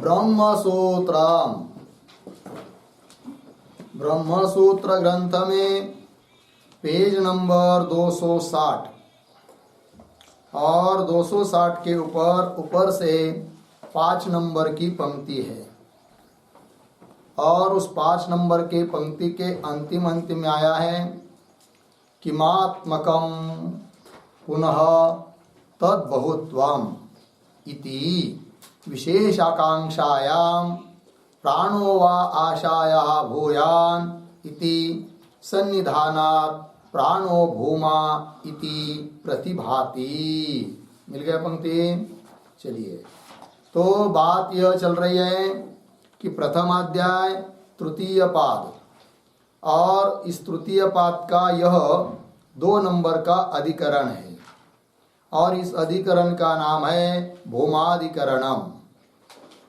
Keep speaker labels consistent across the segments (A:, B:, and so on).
A: ब्रह्मसूत्रम, ब्रह्मसूत्र ग्रंथ में page number 260 और 260 के ऊपर से 5 नंबर की पंक्ति है और उस 5 नंबर के पंक्ति के अंतिम में आया है किमात्मकम पुनः तद्बहुत्वम इति विशेषाकांक्षायां प्राणो वा आशायाः भूयान् इति सन्निधानात् प्राणो भूमा इति प्रतिभाति। मिल गया पंक्ति। चलिए, तो बात यह चल रही है कि प्रथम अध्याय तृतीय पाद और इस तृतीय पाद का यह 2 नंबर का अधिकरण है और इस अधिकरण का नाम है भूमाधिकरणम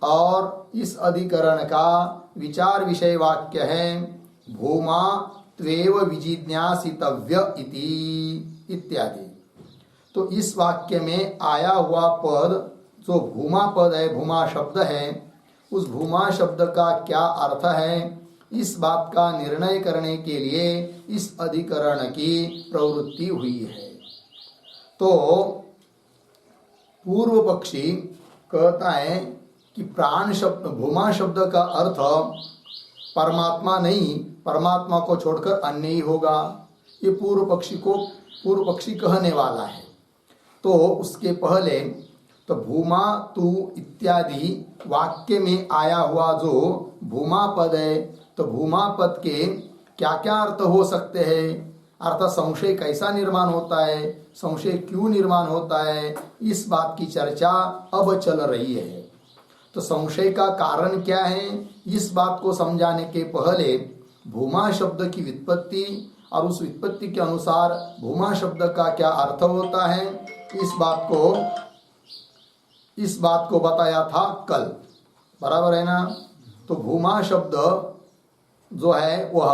A: और इस अधिकरण का विचार विषय वाक्य है भूमा त्वेव विजिज्ञासितव्य इति इत्यादि। तो इस वाक्य में आया हुआ पद जो भूमा पद है, भूमा शब्द है, उस भूमा शब्द का क्या अर्थ है, इस बात का निर्णय करने के लिए इस अधिकरण की प्रवृत्ति हुई है। तो पूर्व पक्षी कहता है कि प्राण शब्द, भूमा शब्द का अर्थ परमात्मा नहीं, परमात्मा को छोड़कर अन्य ही होगा। ये पूर्व पक्षी कहने वाला है। तो उसके पहले तो भूमा तु इत्यादि वाक्य में आया हुआ जो भूमा पद है, तो भूमा पद के क्या क्या अर्थ हो सकते हैं, अर्थात संशय कैसा निर्माण होता है, संशय क्यों निर्माण होता है, इस बात की चर्चा अब चल रही है। तो संशय का कारण क्या है, इस बात को समझाने के पहले भूमा शब्द की व्युत्पत्ति और उस व्युत्पत्ति के अनुसार भूमा शब्द का क्या अर्थ होता है, इस बात को बताया था कल, बराबर है ना। तो भूमा शब्द जो है वह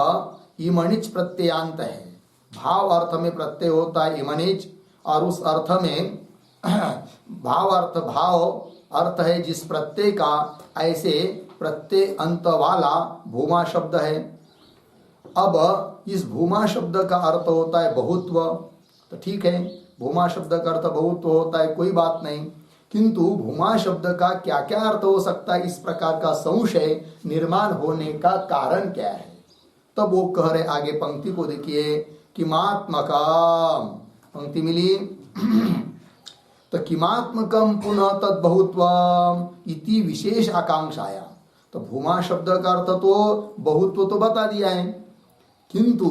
A: इमनिच प्रत्ययांत है, भाव अर्थ में प्रत्यय होता है इमनिच, और उस अर्थ में भाव अर्थ है जिस प्रत्यय का, ऐसे प्रत्यय अंत वाला भूमा शब्द है। अब इस भूमा शब्द का अर्थ होता है बहुत्व, तो ठीक है, भूमा शब्द का अर्थ बहुत्व होता है, कोई बात नहीं, किंतु भूमा शब्द का क्या क्या अर्थ हो सकता है, इस प्रकार का संशय निर्माण होने का कारण क्या है। तब वो कह रहे, आगे पंक्ति को देखिए, किमात्मकम, पंक्ति मिली तो किमात्मकम पुनः तद्बहुत्वम इति विशेष आकांक्षाया। तो भूमा शब्द का अर्थ तो बहुत्व तो बता दिया है, किंतु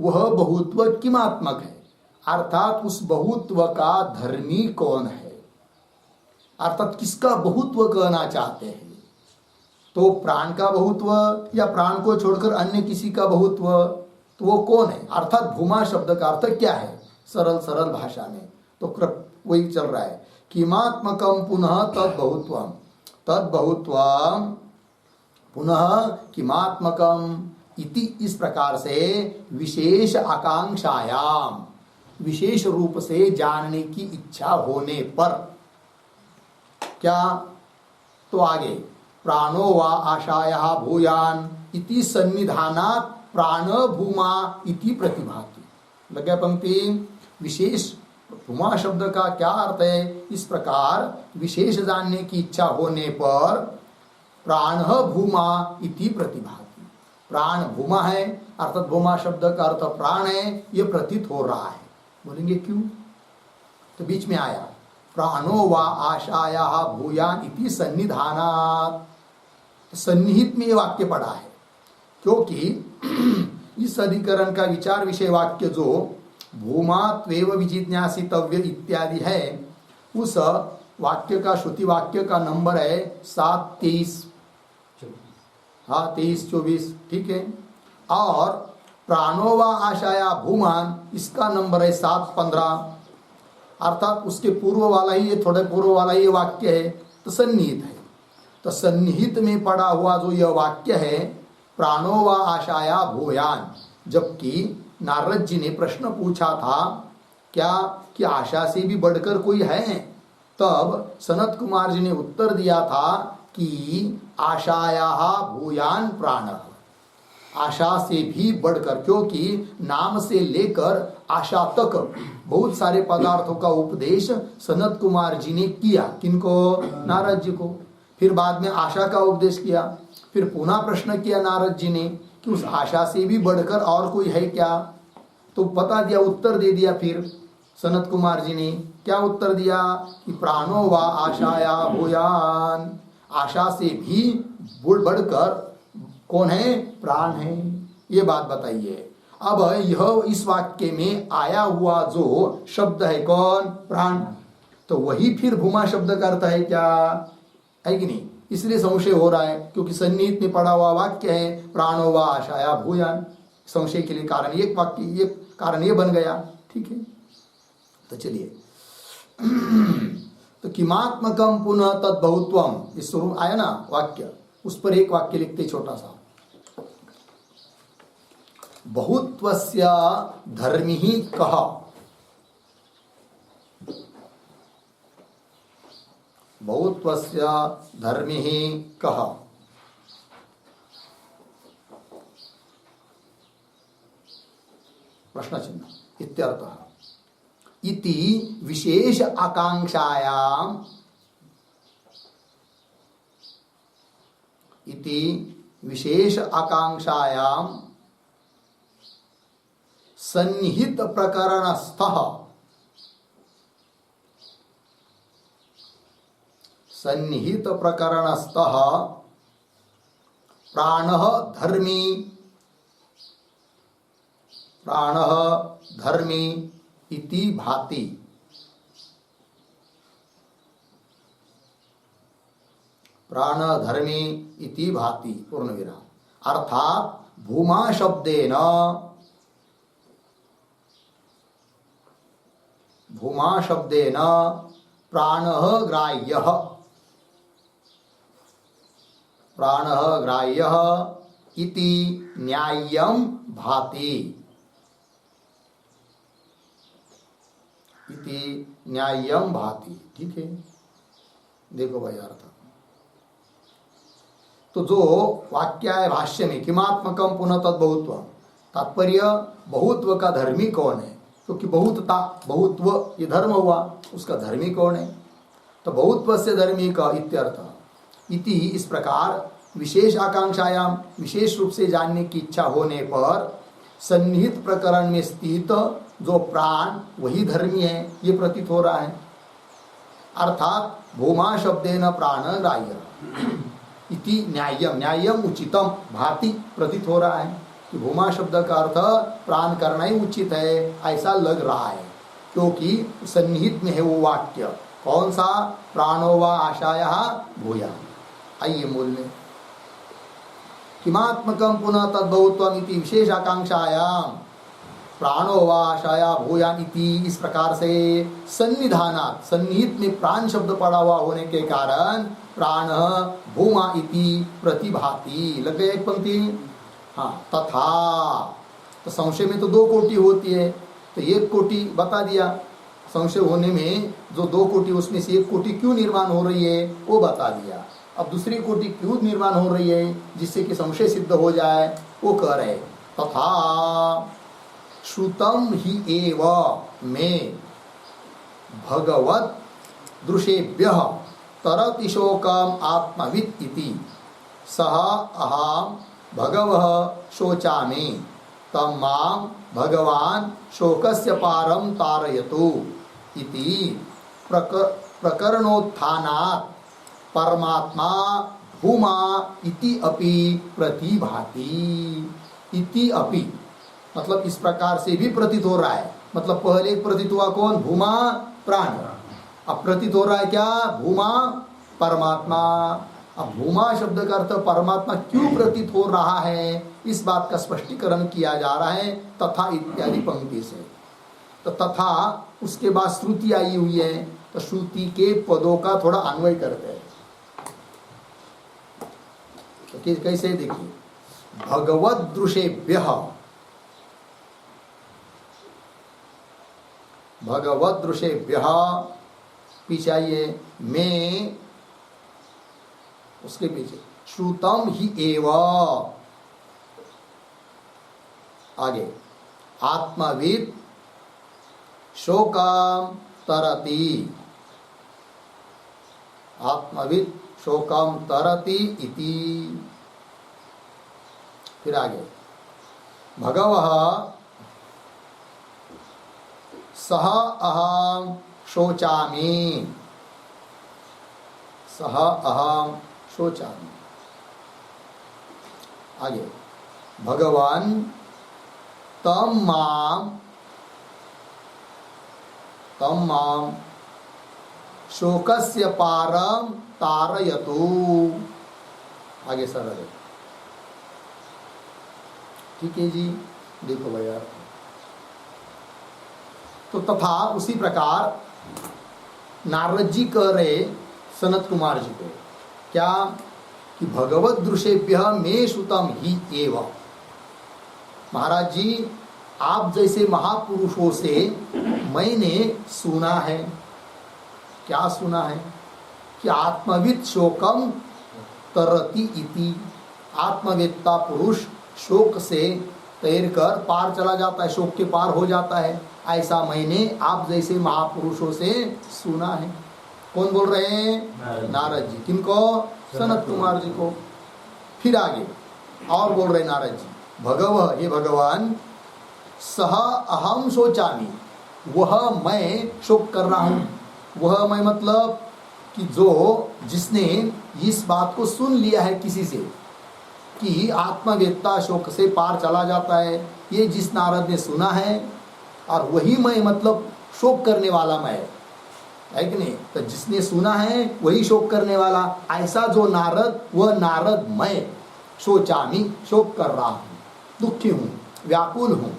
A: वह बहुत्व किमात्मक है, अर्थात उस बहुत्व का धर्मी कौन है, अर्थात किसका बहुत्व कहना चाहते हैं। तो प्राण का बहुत्व या प्राण को छोड़कर अन्य किसी का बहुत्व, तो वो कौन है, अर्थात भूमा शब्द का अर्थ क्या है, सरल भाषा में। तो वही चल रहा है, किमात्मकम पुनः तद्बहुत्वम, तद्बहुत्वम पुनः किमात्मकम इति, इस प्रकार से विशेष आकांक्षायाम, विशेष रूप से जानने की इच्छा होने पर क्या, तो आगे प्राणो वा आशायाः भूयान इति सन्निधानात् प्राण भूमा इति प्रतिभाति। लगे पंक्ति, विशेष भूमा शब्द का क्या अर्थ है, इस प्रकार विशेष जानने की इच्छा होने पर प्राण भूमा इति प्रतिभाति, प्राण भूमा है, अर्थात भूमा शब्द का अर्थ प्राण है, ये प्रतीत हो रहा है। बोलेंगे क्यों, तो बीच में आया प्राणो वा आशायाः भूयान इति सन्निधानात्, सन्निहित में ये वाक्य पड़ा है, क्योंकि इस अधिकरण का विचार विषय वाक्य जो भूमा त्वेव विजिज्ञासितव्य इत्यादि है, उस वाक्य का, श्रुति वाक्य का नंबर है 7-23, हाँ 23-24, ठीक है। और प्राणो वा आशाया भूमान, इसका नंबर है 7-15, अर्थात उसके पूर्व वाला ही, ये थोड़े पूर्व वाला ये वाक्य है, तो सन्निहित है। तो सन्निहित में पड़ा हुआ जो यह वाक्य है प्राणो वा आशाया भूयान, जबकि नारद जी ने प्रश्न पूछा था क्या कि आशा से भी बढ़कर कोई है, तब सनत कुमार जी ने उत्तर दिया था कि आशाया भूयान प्राण, आशा से भी बढ़कर, क्योंकि नाम से लेकर आशा तक बहुत सारे पदार्थों का उपदेश सनत कुमार जी ने किया। किनको? नारद जी को। फिर बाद में आशा का उपदेश किया। फिर पुनः प्रश्न किया नारद जी ने कि उस आशा से भी बढ़कर और कोई है क्या? तो बता दिया, उत्तर दे दिया। फिर सनत कुमार जी ने क्या उत्तर दिया कि प्राणो वा आशाया भूयान, आशा से भी बढ़कर कौन है? प्राण है। ये बात बताइए। अब यह इस वाक्य में आया हुआ जो शब्द है कौन? प्राण। तो वही फिर भूमा शब्द का अर्थ है क्या? है कि नहीं? इसलिए संशय हो रहा है, क्योंकि सन्निहित में पड़ा हुआ वाक्य है प्राणो वा आशाया भूयान। संशय के लिए कारण एक वाक्य, ये कारण ये बन गया। ठीक है, तो चलिए तो किमात्मकम पुनः तद बहुत्वम, इस स्वरूप आया ना वाक्य, उस पर एक वाक्य लिखते छोटा सा। बहुत्वस्य धर्मी कह, बहुत्वस्य धर्मी कह, प्रश्न चिन्ह इत्यर्थः। इति विशेष आकांक्षायाम, इति विशेष आकांक्षायाम सन्निहित प्रकरणस्थः, सन्निहित प्रकरणस्थः प्राणः धर्मी, प्राणः धर्मी इति भाति। प्राण धर्मी इति भाति, पूर्ण विराम। अर्थात भूमा शब्देन, भूमा शब्देन प्राणः ग्राह्यः, प्राणः ग्राह्यः इति न्याय्यं भाति, इति न्याय्यं भाति। ठीक है, देखो भाई अर्थ। तो जो वाक्य है भाष्य में किमात्मकम पुनः तद बहुत्व, तात्पर्य बहुत्व का धर्मी कौन है? क्योंकि बहुतता, बहुत्व ये धर्म हुआ, उसका धर्मी कौन है? तो बहुत्व से धर्मी का इत्यर्थ। इति इस प्रकार विशेष आकांक्षायाम, विशेष रूप से जानने की इच्छा होने पर सन्निहित प्रकरण में स्थित जो प्राण वही धर्मी है, ये प्रतीत हो रहा है। अर्थात भूमा शब्देन प्राण ग्राह्य इति न्याय्यम, न्याय्यम उचितम भाति, प्रतीत हो रहा है कि भूमा शब्द का अर्थ प्राण करना ही उचित है, ऐसा लग रहा है। क्योंकि सन्निहित में है वो वाक्य, कौन सा? प्राणो वा आशाया भूया। आइए मूल में, किमात्मकम पुनः तद्भुत्वम इति विशेष आकांक्षायाम प्राणो वा आशाया भूयान इति, इस प्रकार से सन्निधानात्, सन्निहित में प्राण शब्द पड़ा हुआ होने के कारण प्राण भूमा इति प्रतिभाति। लग गया एक पंक्ति? हाँ, तथा। तो संशय में तो दो कोटि होती है, तो एक कोटि बता दिया। संशय होने में जो दो कोटि, उसमें से एक कोटि क्यों निर्माण हो रही है वो बता दिया। अब दूसरी कोटि क्यों निर्माण हो रही है जिससे कि संशय सिद्ध हो जाए, वो कह रहे तथा श्रुतम ही एव में भगवत दृशेभ्यः तरति शोकम आत्मवित् इति सह अहम भगवः शोचामि तम मां भगवान शोकस्य पारं तारयतु इति प्रकरणोत्थानात् परमात्मा भूमा इति अपि प्रतिभाति। इति अपि मतलब इस प्रकार से भी प्रतीत हो रहा है। मतलब पहले प्रतीत हुआ कौन? भूमा, प्राण। अब प्रतीत हो रहा है क्या? भूमा, परमात्मा। अब भूमा शब्द का अर्थ परमात्मा क्यों प्रतीत हो रहा है, इस बात का स्पष्टीकरण किया जा रहा है तथा इत्यादि पंक्ति से। तो तथा उसके बाद श्रुति आई हुई है, तो श्रुति के पदों का थोड़ा अन्वय करते हैं। तो कैसे देखिए, भगवत दृशेभ्यः, भगवत दृशेभ्यः पीछे आइए, में उसके पीछे श्रुतम ही एव। आगे आत्मविद शोकम तरति, आत्मविद शोकम तरति इति। फिर आगे भगवः सह अहम शोचामि, सह अहम शोचामि। आगे भगवान तम माम शोकस्य पारम तारयतु। आगे सरल है, ठीक है जी। देखो भैया, तो तथा उसी प्रकार नारद जी कह रहे सनत कुमार जी को क्या कि भगवत दृश्यभ्य मे श्रुतम ही एव। महाराज जी, आप जैसे महापुरुषों से मैंने सुना है। क्या सुना है? कि आत्मविद शोकम तरति इति, आत्मवेत्ता पुरुष शोक से तैर कर पार चला जाता है, शोक के पार हो जाता है। ऐसा मैंने आप जैसे महापुरुषों से सुना है। कौन बोल रहे हैं? नारद जी। किनको? सनत कुमार जी को। फिर आगे और बोल रहे नारद जी, भगवः, हे भगवान, सह अहम शोचामि, वह मैं शोक कर रहा हूँ। वह मैं मतलब कि जो जिसने इस बात को सुन लिया है किसी से कि आत्मवेत्ता शोक से पार चला जाता है, ये जिस नारद ने सुना है, और वही मैं मतलब शोक करने वाला मैं है कि नहीं? तो जिसने सुना है वही शोक करने वाला, ऐसा जो नारद, वह नारद मैं शोचामि, शोक कर रहा हूँ, दुखी हूँ, व्याकुल हूँ,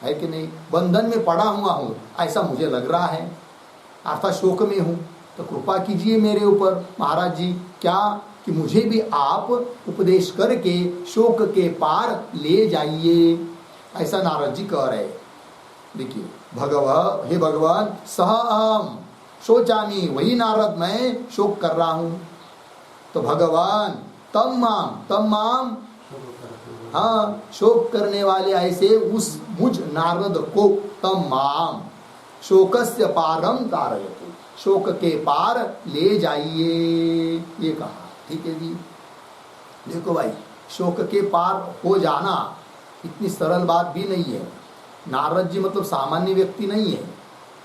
A: है कि नहीं? बंधन में पड़ा हुआ हूँ, ऐसा मुझे लग रहा है, अर्थात शोक में हूँ। तो कृपा कीजिए मेरे ऊपर महाराज जी, क्या कि मुझे भी आप उपदेश करके शोक के पार ले जाइए, ऐसा नारद जी कह रहे। देखिए, हे भगवान, सह अहम शोचामि, वही नारद मैं शोक कर रहा हूँ। तो भगवान तम माम, हाँ, शोक करने वाले ऐसे उस मुझ नारद को, तम माम शोकस्य पारम तारयतु, शोक के पार ले जाइए, ये कहा। ठीक है जी। देखो भाई, शोक के पार हो जाना इतनी सरल बात भी नहीं है। नारद जी मतलब सामान्य व्यक्ति नहीं है।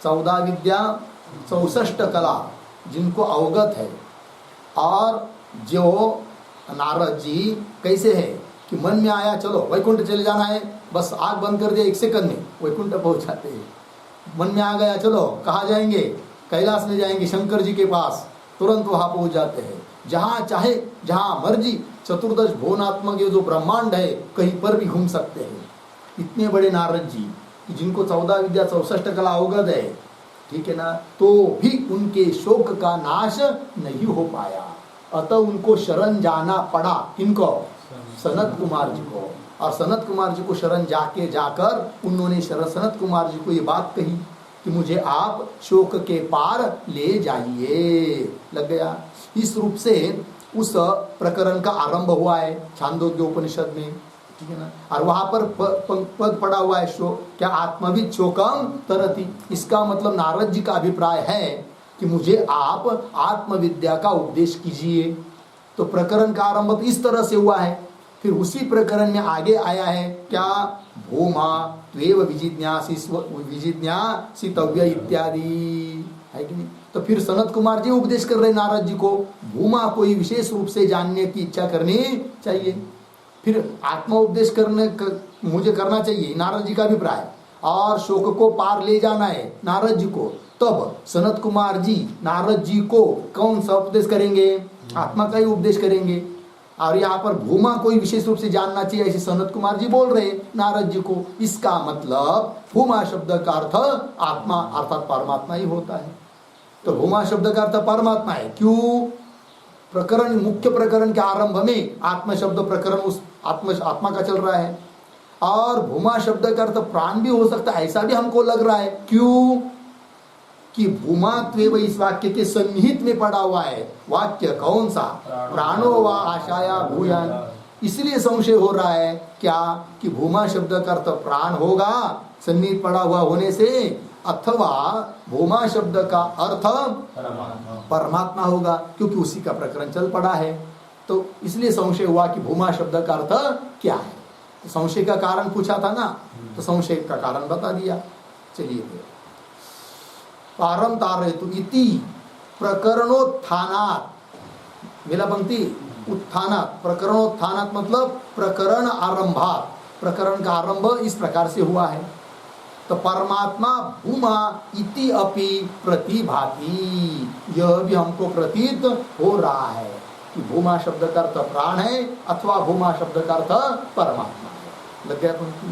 A: 14 विद्या 64 कला जिनको अवगत है, और जो नारद जी कैसे है कि मन में आया चलो वैकुंठ चले जाना है, बस आग बंद कर दिया 1 सेकंड में वैकुंठ पहुंच जाते हैं। मन में आ गया चलो कहाँ जाएंगे, कैलाश में जाएंगे, शंकर जी के पास, तुरंत वहाँ पहुंच जाते हैं। जहाँ चाहे, जहाँ मर्जी, चतुर्दश भुवनात्मक ये जो ब्रह्मांड है कहीं पर भी घूम सकते हैं। इतने बड़े नारद जी जिनको 14 विद्या 64 कला अवगत है, ठीक है ना, तो भी उनके शोक का नाश नहीं हो पाया। अतः उनको शरण जाना पड़ा। किनको? सनत कुमार जी को। और सनत कुमार जी को शरण जाकर उन्होंने सनत कुमार जी को ये बात कही कि मुझे आप शोक के पार ले जाइए। लग गया। इस रूप से उस प्रकरण का आरंभ हुआ है छांदोग्य उपनिषद में, ठीक है ना। और वहां पर पद पड़ा हुआ है क्या आत्मविद शोकम तरति। इसका मतलब नारद जी का अभिप्राय है कि मुझे आप आत्मविद्या का उपदेश कीजिए। तो प्रकरण का आरंभ इस तरह से हुआ है। फिर उसी प्रकरण में आगे आया है क्या, भूमा त्वेव विजिज्ञासितव्य इत्यादि, है कि नहीं। तो फिर सनत कुमार जी उपदेश कर रहे नारद जी को, भूमा को विशेष रूप से जानने की इच्छा करनी चाहिए। फिर आत्मा उपदेश मुझे करना चाहिए, नारद जी का अभिप्राय, और शोक को पार ले जाना है नारद जी को। तब सनत कुमार जी नारद जी को कौन सा उपदेश करेंगे? आत्मा का ही उपदेश करेंगे। और यहाँ पर भूमा को विशेष रूप से जानना चाहिए, ऐसे सनत कुमार जी बोल रहे नारद जी को। इसका मतलब भूमा शब्द का अर्थ आत्मा अर्थात परमात्मा ही होता है। तो भूमा शब्द का अर्थ परमात्मा है। क्यों? प्रकरण, मुख्य प्रकरण के आरंभ में आत्मा शब्द प्रकरण उस आत्मा का चल रहा है, और भूमा शब्द का अर्थ प्राण भी हो सकता है, ऐसा भी हमको लग रहा है। क्यों? कि भूमात्वेव इस वाक्य के सन्निहित में पड़ा हुआ है। वाक्य कौन सा? प्राणो वा आशाया भूयान। इसलिए संशय हो रहा है क्या कि भूमा शब्द का अर्थ प्राण होगा सन्निहित पड़ा हुआ होने से, अथवा भूमा शब्द का अर्थ परमात्मा होगा क्योंकि उसी का प्रकरण चल पड़ा है। तो इसलिए संशय हुआ कि भूमा शब्द का अर्थ क्या है। तो संशय का कारण पूछा था ना, तो संशय का कारण बता दिया। चलिए फिर पारम तारयतु इति प्रकरणोत्थानात्, मिला पंक्ति उत्थानात्, प्रकरणोत्थानात् मतलब प्रकरण आरंभात, प्रकरण का आरंभ इस प्रकार से हुआ है। तो परमात्मा भूमा इति अपि प्रतिभाति, यह भी हमको प्रतीत हो रहा है कि भूमा शब्द का अर्थ प्राण है अथवा भूमा शब्द का अर्थ परमात्मा है। लग गया पंक्ति?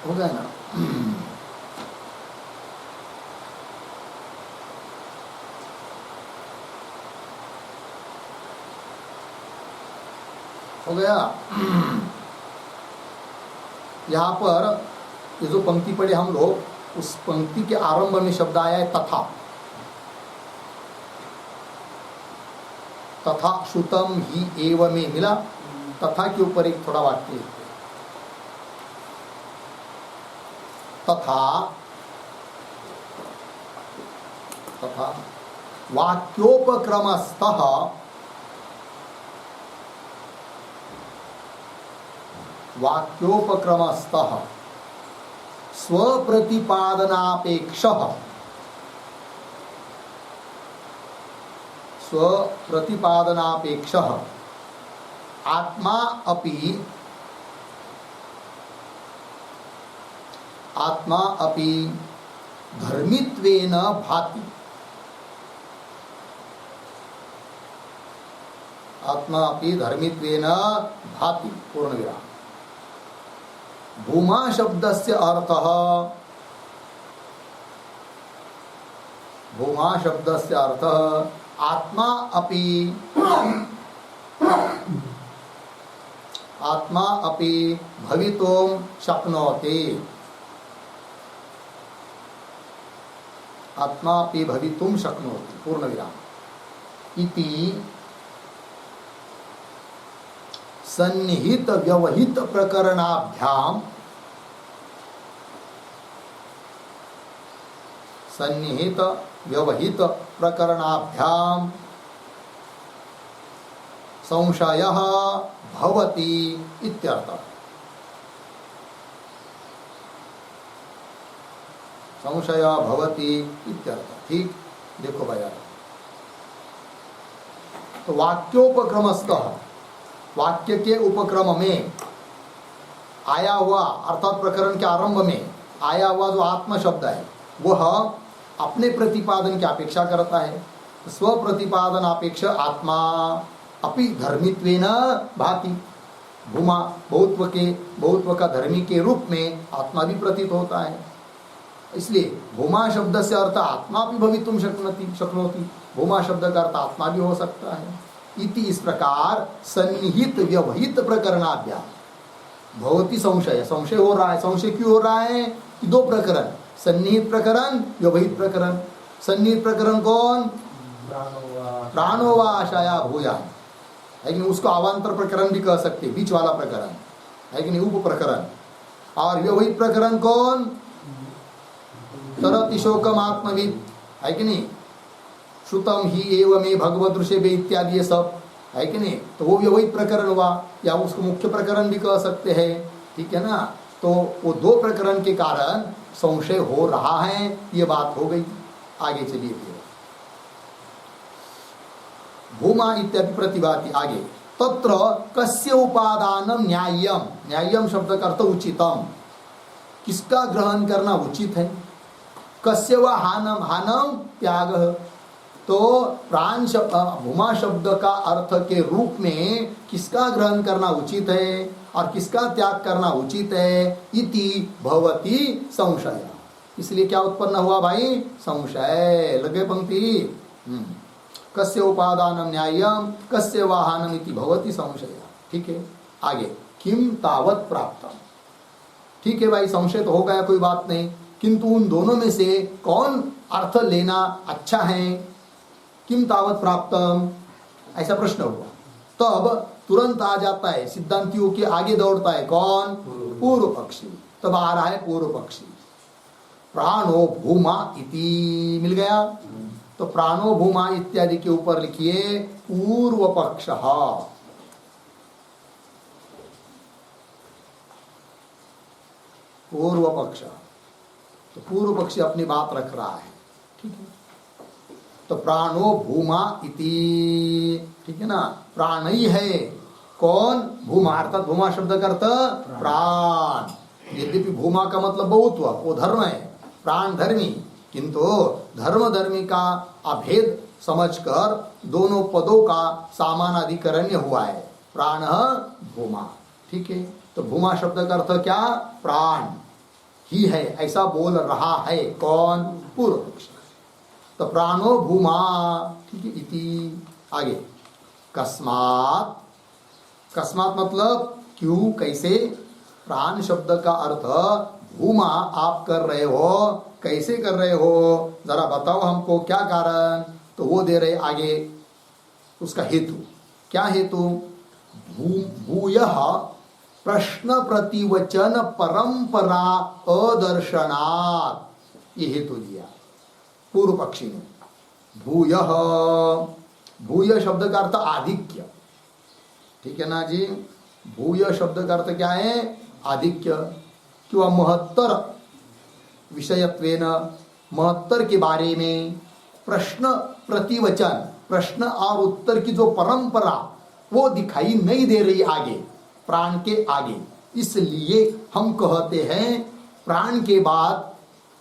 A: हो गया ना? हो गया? यहाँ पर ये जो पंक्ति पढ़े हम लोग, उस पंक्ति के आरंभ में शब्द आया है तथा। तथा श्रुतम ही एव में मिला, तथा के ऊपर एक थोड़ा वाक्य तथा, तथा वाक्योपक्रमस्तः वाक्योपक्रमस्तः स्वप्रतिपादनापेक्षः, स्वप्रतिपादनापेक्षः आत्मा अपि धर्मित्वेन भाति, आत्मा अपि धर्मित्वेन भाति पूर्ण विराम। भूमा शब्दस्य अर्थः, भूमा शब्दस्य अर्थः आत्मा अपि, आत्मा अपि भवितुं शक्नोति, आत्मा अपि भवितुं शक्नोति पूर्ण विराम। इति सन्निहित व्यवहित प्रकरणाभ्याम, सन्निहित व्यवहित प्रकरणाभ्याम संशयः भवति इत्यर्थः। संशय भवति इत्यर्थः। ठीक, देखो भैया, तो वाक्योपक्रमस्तः, वाक्य के उपक्रम में आया हुआ अर्थात प्रकरण के आरंभ में आया हुआ जो आत्म शब्द है वह अपने प्रतिपादन की अपेक्षा करता है। स्व प्रतिपादन अपेक्षा आत्मा अपि धर्मित्वेन भाति, भूमा बहुत्व का धर्मी के रूप में आत्मा भी प्रतीत होता है। इसलिए भूमा शब्द से अर्थ आत्मा भी भवितुं शक्नोति, भूमा शब्द का अर्थ आत्मा भी हो सकता है। इति इस प्रकार सन्निहित व्यवहित प्रकरणाभ्याम भवति संशय, संशय हो रहा है। संशय क्यों हो रहा है कि दो प्रकरण, सन्निहित प्रकरण व्यवहित प्रकरण। सन्निहित प्रकरण कौन? प्राणो वा आशाया भूयान है कि नहीं, उसको अवांतर प्रकरण भी कह सकते, बीच वाला प्रकरण है कि नहीं, उप प्रकरण। और व्यवहित प्रकरण कौन? तरति शोकम आत्मविद है कि नहीं, श्रुतम ही एव में भगवत ऋषभे इत्यादि ये सब है कि नहीं, तो वो व्यवहित प्रकरण हुआ, या उसको मुख्य प्रकरण भी कह सकते हैं। ठीक है ना, तो वो दो प्रकरण के कारण संशय हो रहा है, ये बात हो गई। आगे चलिए फिर भूमा इत्यादि प्रतिभाति। आगे तत्र कस्य उपादानम न्याय्यम, न्याय्यम शब्द का अर्थ उचितम, किसका ग्रहण करना उचित है। कस्य व हानम, हानम त्याग, तो प्राण शब्द भूमा शब्द का अर्थ के रूप में किसका ग्रहण करना उचित है और किसका त्याग करना उचित है। इति भवति संशय, इसलिए क्या उत्पन्न हुआ भाई? संशय। लगे पंक्ति, कस्य उपादानम न्याय्यम कस्य वाहनम इति भवति संशय। ठीक है, आगे किम तावत प्राप्तम। ठीक है भाई, संशय तो हो गया, कोई बात नहीं, किंतु उन दोनों में से कौन अर्थ लेना अच्छा है, किम तावत प्राप्तम, ऐसा प्रश्न हुआ। तब तुरंत आ जाता है सिद्धांतियों के आगे दौड़ता है कौन, पूर्व पक्षी। तब आ रहा है पूर्व पक्षी, प्राणो भूमा इति, मिल गया। तो प्राणो भूमा इत्यादि के ऊपर लिखिए पूर्व पक्ष। पूर्व पक्ष, तो पूर्व पक्षी अपनी बात रख रहा है, ठीक है। तो प्राणो भूमा इति, ठीक है ना, प्राण ही है कौन, भूमा, अर्थात भूमा शब्द का अर्थ प्राण। यद्यपि भूमा का मतलब बहुत्व, वो धर्म है, प्राण धर्मी, किंतु धर्म धर्मी का अभेद समझकर दोनों पदों का सामानाधिकरण्य हुआ है, प्राण भूमा, ठीक है। तो भूमा शब्द का अर्थ क्या, प्राण ही है, ऐसा बोल रहा है कौन, पूर्व पक्ष। तो प्राणो भूमा, ठीक है, इति। आगे कस्मात, कस्मात मतलब क्यों, कैसे। प्राण शब्द का अर्थ भूमा आप कर रहे हो, कैसे कर रहे हो, जरा बताओ हमको क्या कारण। तो वो दे रहे आगे उसका हेतु, क्या हेतु, भूयः प्रश्न प्रतिवचन परंपरा अदर्शनात्, ये हेतु दिया पूर्व पक्षी ने। भूयः, भूय शब्द का अर्थ आधिक्य, ठीक है ना जी। भूय शब्द का अर्थ क्या है, आधिक्य, क्यों, महत्तर विषयत्वेन, महत्तर के बारे में, प्रश्न प्रतिवचन, प्रश्न और उत्तर की जो परंपरा वो दिखाई नहीं दे रही आगे, प्राण के आगे। इसलिए हम कहते हैं प्राण के बाद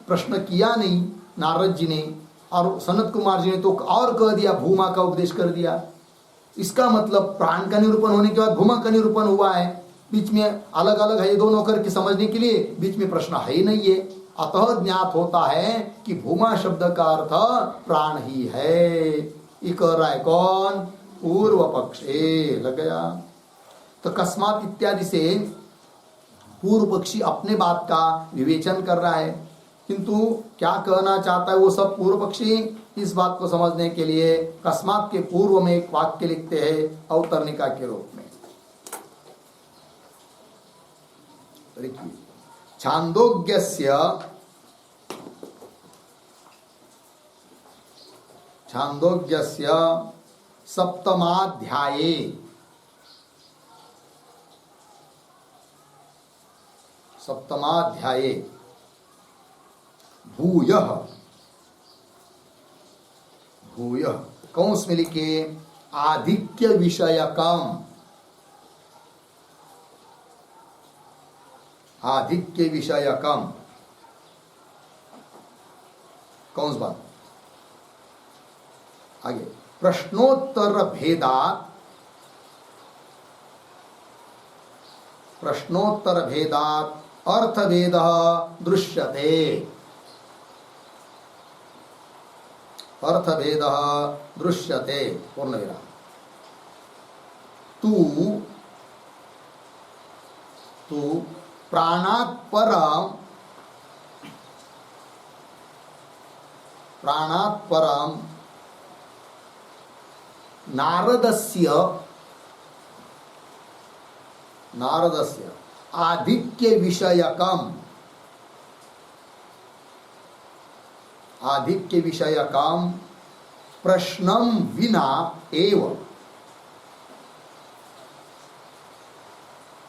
A: प्रश्न किया नहीं नारद जी ने, और सनत कुमार जी ने तो और कह दिया, भूमा का उपदेश कर दिया। इसका मतलब प्राण का निरूपण होने के बाद भूमा का निरूपण हुआ है, बीच में अलग अलग है ये दोनों करके समझने के लिए, बीच में प्रश्न है ही नहीं है। अतः ज्ञात होता है कि भूमा शब्द का अर्थ प्राण ही है। ये कह रहा है कौन, पूर्व पक्ष, लग गया। तो कस्मात इत्यादि से पूर्व पक्षी अपने बात का विवेचन कर रहा है, किंतु क्या कहना चाहता है वो सब पूर्व पक्षी इस बात को समझने के लिए कस्मात के पूर्व में एक वाक्य लिखते हैं अवतरणिका के रूप में। देखिए, छांदोग्यस्य, छांदोग्यस्य सप्तमाध्याये, सप्तमाध्याये भूयः, भूयः कौंस में लिखे आधिक्य विषयकम, आधिक्य विषयकम, कौन सी बात, आगे प्रश्नोत्तर भेदात, प्रश्नोत्तर भेदात अर्थभेद दृश्यते, अर्थभेद दृश्यते, पूर्ण विराम। तू प्राणात् परम, प्राणात् परम नारदस्य, नारदस्य आधिक्य विषयकम, आधिक्य विषयकम प्रश्नम विना एव,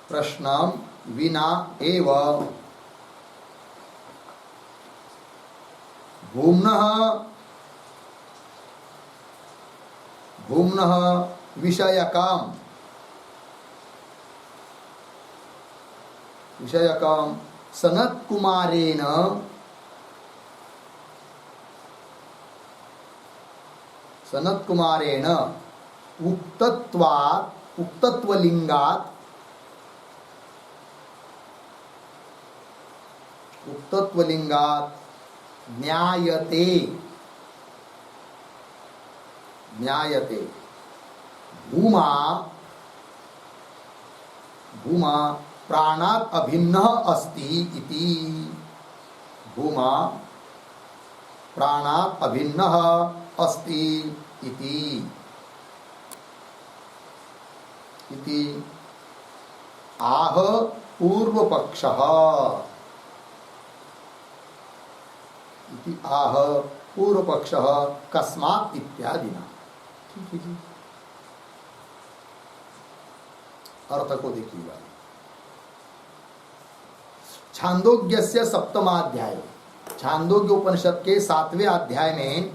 A: प्रश्नम विना एव भूम्नः, भूम्नः विषयकम, विषयकम सनत कुमारेण, सनत कुमारेण उक्तत्वात्, उक्तत्वलिंगात्, उक्तत्वलिंगात् ज्ञायते, ज्ञायते भूमा, भूमा प्राणात् अभिन्नः अस्ति इति, भूमा प्राणात् अभिन्नः अस्ति इति आह पूर्वपक्षः इति आह पूर्वपक्षः कस्मात् इत्यादिना। ठीक है जी, अर्थ को देखिएगा। छांदोग्यस्य सप्तमाध्याय, छांदोग्य उपनिषद के 7वें अध्याय में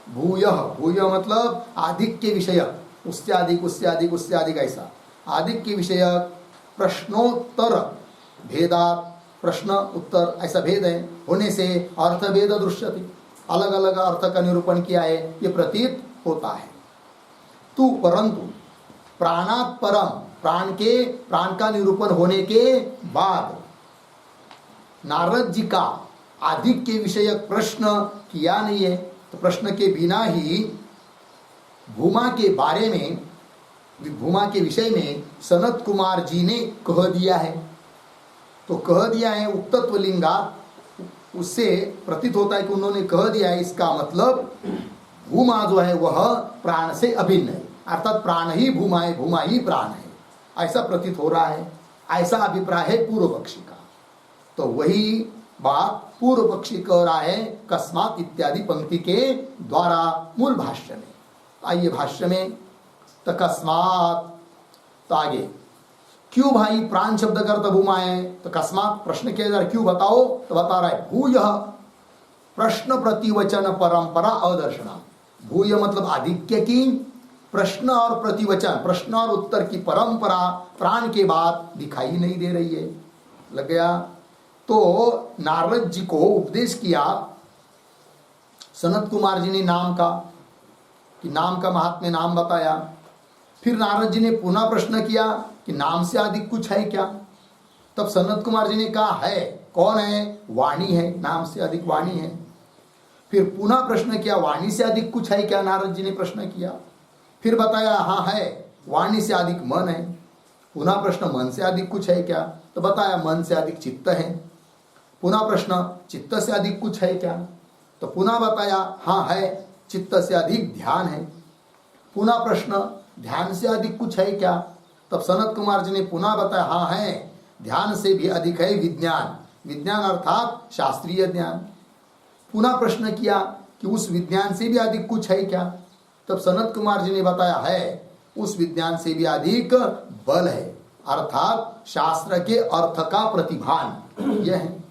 A: भूयः, भूय मतलब अधिक के विषय, उससे अधिक उससे अधिक उससे अधिक, ऐसा अधिक के विषय प्रश्नोत्तर भेदात, प्रश्न उत्तर ऐसा भेद है होने से अर्थ भेद दृश्यते, अलग अलग अर्थ का निरूपण किया है ये प्रतीत होता है। तू परंतु प्राणात परम, प्राण का निरूपण होने के बाद नारद जी का अधिक के विषय प्रश्न किया नहीं है, तो प्रश्न के बिना ही भूमा के बारे में, भूमा के विषय में सनत कुमार जी ने कह दिया है। तो कह दिया है उक्तत्व लिंगा, उससे प्रतीत होता है कि उन्होंने कह दिया है, इसका मतलब भूमा जो है वह प्राण से अभिन्न है, अर्थात प्राण ही भूमा है, भूमा ही प्राण है, ऐसा प्रतीत हो रहा है। ऐसा अभिप्राय है पूर्व पक्षी का। तो वही बात पूर्व पक्षी कह रहा है कस्मात् इत्यादि पंक्ति के द्वारा मूल भाष्य में। आइए भाष्य में, तो कस्मात्, तो आगे क्यों भाई प्राण शब्द का अर्थ भूमा है, तो कस्मात् प्रश्न किया जा रहा है, क्यों बताओ, तो बता रहा है भूयः प्रश्न प्रतिवचन परंपरा अदर्शना। भूय मतलब आधिक्य की, प्रश्न और प्रतिवचन, प्रश्न और उत्तर की परंपरा प्राण के बाद दिखाई नहीं दे रही है। लग गया। तो नारद जी को उपदेश किया सनत कुमार जी ने नाम का, कि नाम का महात्म्य, नाम बताया। फिर नारद जी ने पुनः प्रश्न किया कि नाम से अधिक कुछ है क्या। तब सनत कुमार जी ने कहा है, कौन है, वाणी है, नाम से अधिक वाणी है। फिर पुनः प्रश्न किया वाणी से अधिक कुछ है क्या, नारद जी ने प्रश्न किया। फिर बताया हाँ है, वाणी से अधिक मन है। पुनः प्रश्न मन से अधिक कुछ है क्या, तो बताया मन से अधिक चित्त है। पुनः प्रश्न चित्त से अधिक कुछ है क्या, तो पुनः बताया हाँ है, चित्त से अधिक ध्यान है। पुनः प्रश्न ध्यान से अधिक कुछ है क्या, तब सनत कुमार जी ने पुनः बताया हाँ है, ध्यान से भी अधिक है विज्ञान, विज्ञान अर्थात शास्त्रीय ज्ञान। पुनः प्रश्न किया कि उस विज्ञान से भी अधिक कुछ है क्या, तब सनत कुमार जी ने बताया है, उस विज्ञान से भी अधिक बल है, अर्थात शास्त्र के अर्थ का प्रतिभान यह है।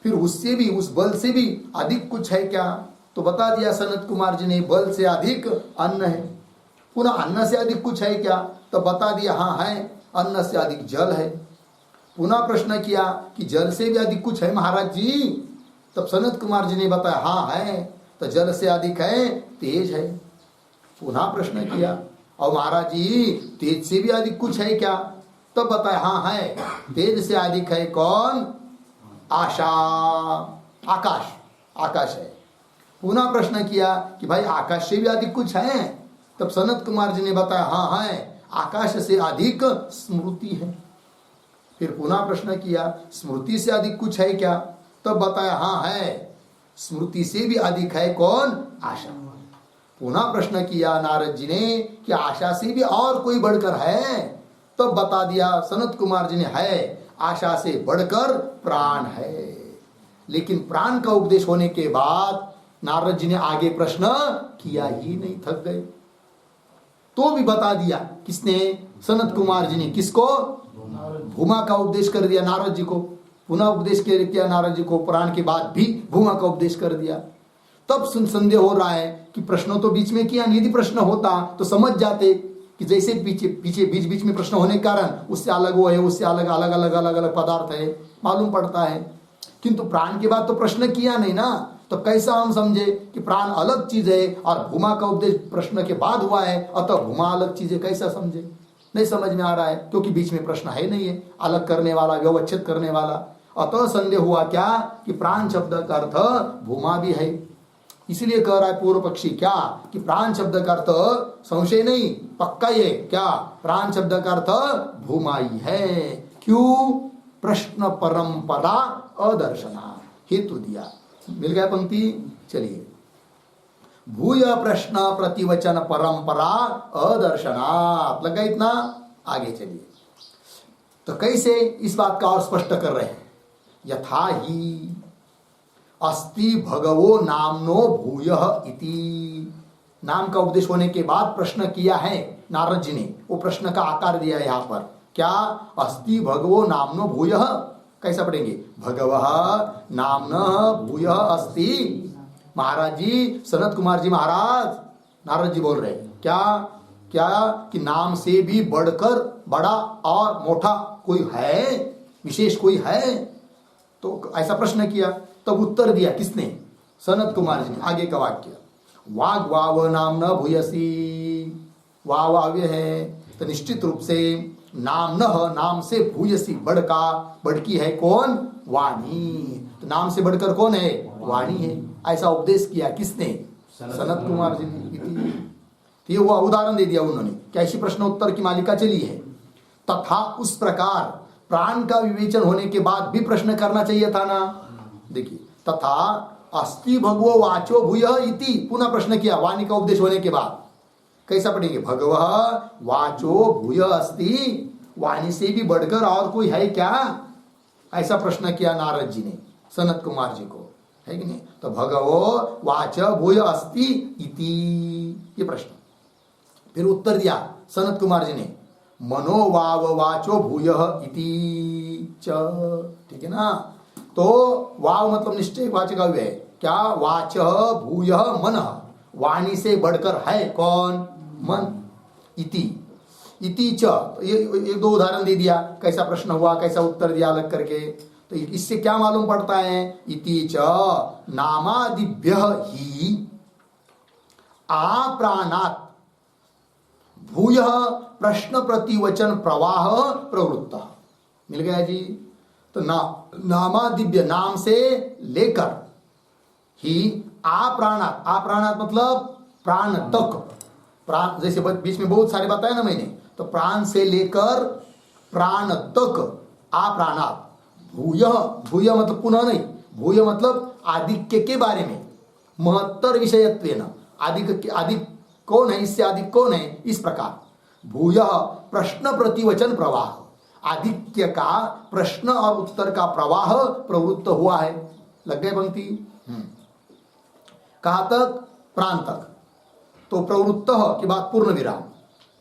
A: फिर उससे भी, उस बल से भी अधिक कुछ है क्या, तो बता दिया सनत कुमार जी ने बल से अधिक अन्न है। पुनः अन्न से अधिक कुछ है क्या, तो बता दिया हाँ है, अन्न से अधिक जल है। पुनः प्रश्न किया कि जल से भी अधिक कुछ है महाराज जी, तब सनत कुमार जी ने बताया हाँ है, तो जल से अधिक है तेज है। पुनः प्रश्न किया और महाराज जी तेज से भी अधिक कुछ है क्या, तब बताया हाँ है, तेज से अधिक है कौन, आशा, आकाश, आकाश है। पुनः प्रश्न किया कि भाई आकाश से भी अधिक कुछ है, तब सनत कुमार जी ने बताया हाँ है, आकाश से अधिक स्मृति है। फिर पुनः प्रश्न किया स्मृति से अधिक कुछ है क्या, तब बताया हाँ है, स्मृति से भी अधिक है कौन, आशा। पुनः प्रश्न किया नारद जी ने कि आशा से भी और कोई बढ़कर है, तब बता दिया सनत कुमार जी ने है, आशा से बढ़कर प्राण है। लेकिन प्राण का उपदेश होने के बाद नारद जी ने आगे प्रश्न किया ही नहीं, थक गए। तो भी बता दिया किसने, सनत कुमार जी ने, किसको, भूमा का उपदेश कर दिया नारद जी को। पुनः उपदेश किया नारद जी को, प्राण के बाद भी भूमा का उपदेश कर दिया। तब संदेह हो रहा है कि प्रश्नों तो बीच में किया, यदि प्रश्न होता तो समझ जाते कि जैसे पीछे पीछे बीच बीच में प्रश्न होने के कारण उससे अलग वो है, उससे अलग अलग अलग अलग अलग पदार्थ है, मालूम पड़ता है। किंतु प्राण के बाद तो प्रश्न किया नहीं ना, तो कैसा हम समझे कि प्राण अलग चीज है और भूमा का उपदेश प्रश्न के बाद हुआ है, अतः भूमा अलग चीज है, कैसा समझे, नहीं समझ में आ रहा है, क्योंकि बीच में प्रश्न है नहीं है अलग करने वाला, व्यवच्छेद करने वाला। अतः संदेह हुआ क्या कि प्राण शब्द का अर्थ भूमा भी है। इसलिए कह रहा है पूर्व पक्षी क्या कि प्राण शब्द का अर्थ संशय नहीं, पक्का ये क्या, प्राण शब्द का अर्थ भूमा ही है। क्यों, प्रश्न परंपरा अदर्शना, हेतु दिया। मिल गया पंक्ति। चलिए, भूय प्रश्न प्रतिवचन परंपरा अदर्शनात्, लगा इतना। आगे चलिए, तो कैसे इस बात का और स्पष्ट कर रहे हैं। यथा ही अस्ति भगवो नामनो भूयः इति, नाम का उपदेश होने के बाद प्रश्न किया है नारद जी ने, वो प्रश्न का आकार दिया है यहाँ पर। क्या? अस्ति भगवो नामनो भूयः, कैसा पढ़ेंगे? भगवः नामनः भूयः अस्ति। महाराज जी, सनत कुमार जी महाराज, नारद जी बोल रहे हैं क्या? क्या कि नाम से भी बढ़कर बड़ा और मोटा कोई है, विशेष कोई है? तो ऐसा प्रश्न किया, तब उत्तर दिया किसने? सनत कुमार जी ने। आगे का वाक्य, वाग वाव नाम न भूयसी, वाव वाव्य है, तो निश्चित रूप से नाम न, नाम से भूयसी, बढ़की है कौन? वाणी। तो नाम से बढ़कर कौन है? वाणी है। ऐसा उपदेश किया किसने? सनत कुमार जी ने। तो ये वो उदाहरण दे दिया उन्होंने, कैसी प्रश्न उत्तर की मालिका चली है। तथा उस प्रकार प्राण का विवेचन होने के बाद भी प्रश्न करना चाहिए था ना। देखिए, तथा अस्ति भगवो वाचो भूयः इति, पुनः प्रश्न किया वाणी का उपदेश होने के बाद। कैसा पढ़ेंगे? भगवः वाचो भूयः अस्ति, वाणी से भी बढ़कर और कोई है क्या? ऐसा प्रश्न किया नारद जी ने सनत कुमार जी को, है कि नहीं? तो भगवो वाच भूयः अस्ति इति, ये प्रश्न। फिर उत्तर दिया सनत कुमार जी ने, मनो वाव वाचो भूयः इति च, ठीक है ना। तो वाव मतलब निश्चय वाचक अव्यय है। क्या? वाच भूयः मन, वाणी से बढ़कर है कौन? मन। इति च, ये एक दो उदाहरण दे दिया, कैसा प्रश्न हुआ, कैसा उत्तर दिया अलग करके। तो इससे क्या मालूम पड़ता है? इति च नामादिभ्यः ही आप्राणात् भूयः प्रश्न प्रतिवचन प्रवाह प्रवृत्तः। मिल गया जी। तो नामादिभ्य, नाम से लेकर, ही आप्राणात्, आप्राणात् मतलब प्राण तक, प्राण जैसे बीच में बहुत सारे बताया ना मैंने, तो प्राण से लेकर प्राण तक, आप्राणात्। भूयः, भूय मतलब पुनः नहीं, भूय मतलब आधिक्य के बारे में, महत्तर विषयत्वेन, अधिक कौन है, इससे अधिक कौन है, इस प्रकार। भूयः प्रश्न प्रतिवचन प्रवाह, आधिक्य का प्रश्न और उत्तर का प्रवाह प्रवृत्त हुआ है। लग गए पंक्ति? कहाँ तक? प्राण तक। तो प्रवृत्त के बाद पूर्ण विराम,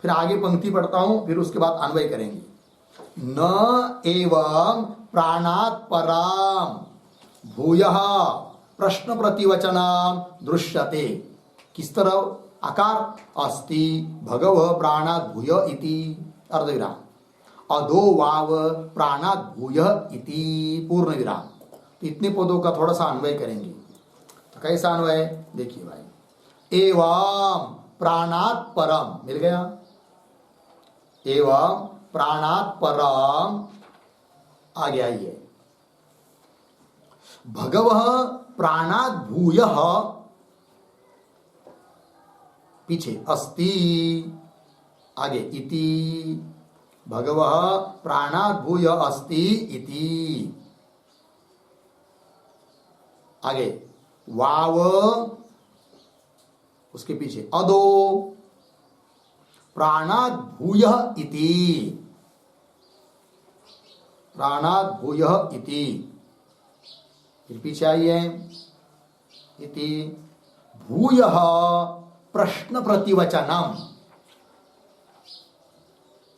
A: फिर आगे पंक्ति पढ़ता हूं, फिर उसके बाद अन्वय करेंगे। न एवं प्राणात् पराम भूयः प्रश्न प्रतिवचनम दृश्यते। किस तरह? आकार, अस्ति भगवः प्राणात् भूयः इति, अर्धविराम। अधो वाव प्राणात् भूयः इति, पूर्ण विराम। तो इतने पदों का थोड़ा सा अन्वय करेंगे। तो कैसा अन्वय? देखिए भाई, एवं प्राणात् परम, मिल गया। एवं प्राणात् परम, आगे आइए, भगवः प्राणात् भूयः, पीछे अस्ति, आगे इति, भगवः प्राणात् भूयः अस्ति इति, आगे वाव, उसके पीछे अदो प्राणात् भूयः इति, प्राणात् भूयः इति, फिर पीछे आइए, इति भूयः प्रश्न प्रतिवचनम,